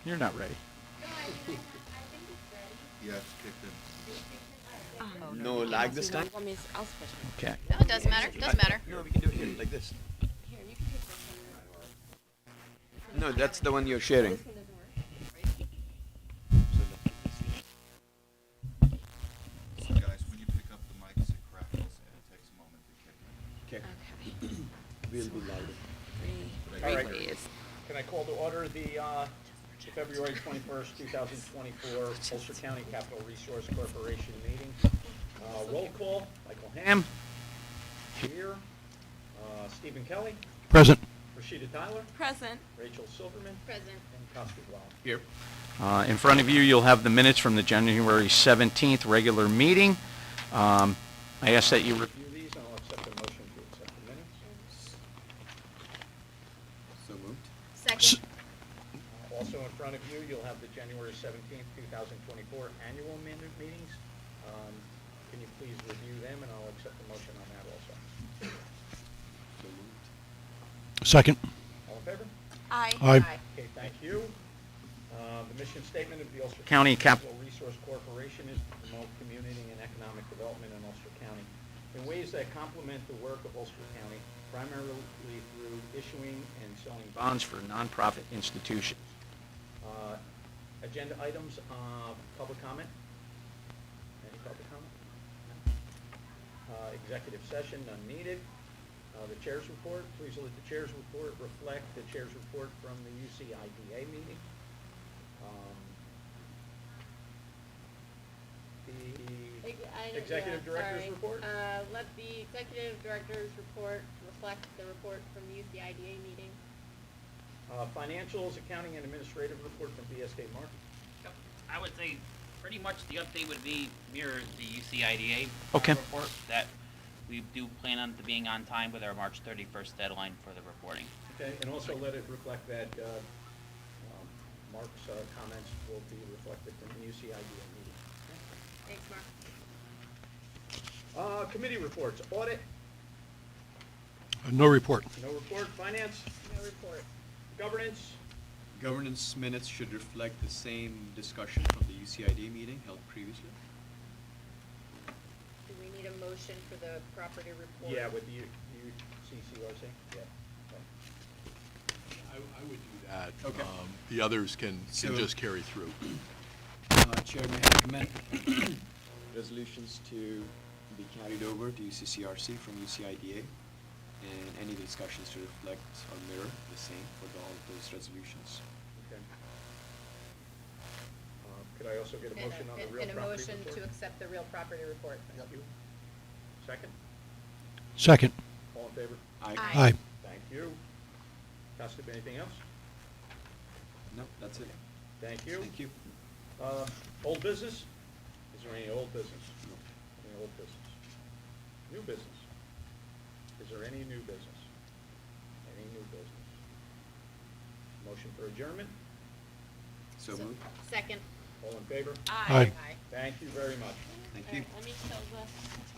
You're not ready. Yeah, it's kicked in. No lag this time? Want me to, I'll switch it. Okay. No, it doesn't matter, doesn't matter. No, we can do it here, like this. Here, you can take this one. No, that's the one you're sharing. This one doesn't work. So guys, when you pick up the mics, it crackles and it takes a moment to kick in. Okay. Okay. We'll be louder. All right. Please. Can I call to order the February 21st, 2024 Ulster County Capital Resource Corporation meeting? Roll call, Michael Ham. Here. Stephen Kelly. Present. Rashida Tyler. Present. Rachel Silverman. Present. And Costa Blau. Here. In front of you, you'll have the minutes from the January 17th regular meeting. I ask that you review these, and I'll accept a motion to accept the minutes. So moved. Second. Also in front of you, you'll have the January 17th, 2024 annual meetings. Can you please review them, and I'll accept the motion on that also. So moved. Second. All in favor? Aye. Aye. Okay, thank you. The mission statement of the Ulster County Capital Resource Corporation is to promote community and economic development in Ulster County in ways that complement the work of Ulster County, primarily through issuing and selling bonds for nonprofit institutions. Agenda items, public comment? Any public comment? Executive session, none needed. The chair's report, please let the chair's report reflect the chair's report from the UCIDA meeting. The executive director's report? Let the executive director's report reflect the report from the UCIDA meeting. Financials, accounting, and administrative report from BSK Mark. I would say pretty much the update would be mirror the UCIDA Okay. report, that we do plan on being on time with our March 31st deadline for the reporting. Okay, and also let it reflect that Mark's comments will be reflected in the UCIDA meeting. Thanks, Mark. Committee reports, audit, No report. no report, finance, No report. governance, Governance minutes should reflect the same discussion from the UCID meeting held previously. Do we need a motion for the property report? yeah, with the UCCRC, yeah. I would do that. Okay. The others can So- just carry through. Chair may recommend resolutions to be carried over to UCCRC from UCIDA, and any discussions to reflect or mirror the same for all of those resolutions. Okay. Could I also get a motion on the real And a property motion report? to accept the real property report. Thank you. Second, Second. all in favor? Aye. Thank you. Costa, anything else? No, that's it. Thank you. Thank you. Old business? Is there any old business? No. Any old business? New business? Is there any new business? Any new business? Motion for adjournment? So moved. Second. All in favor? Aye. Thank you very much. Thank All you. right, let me show the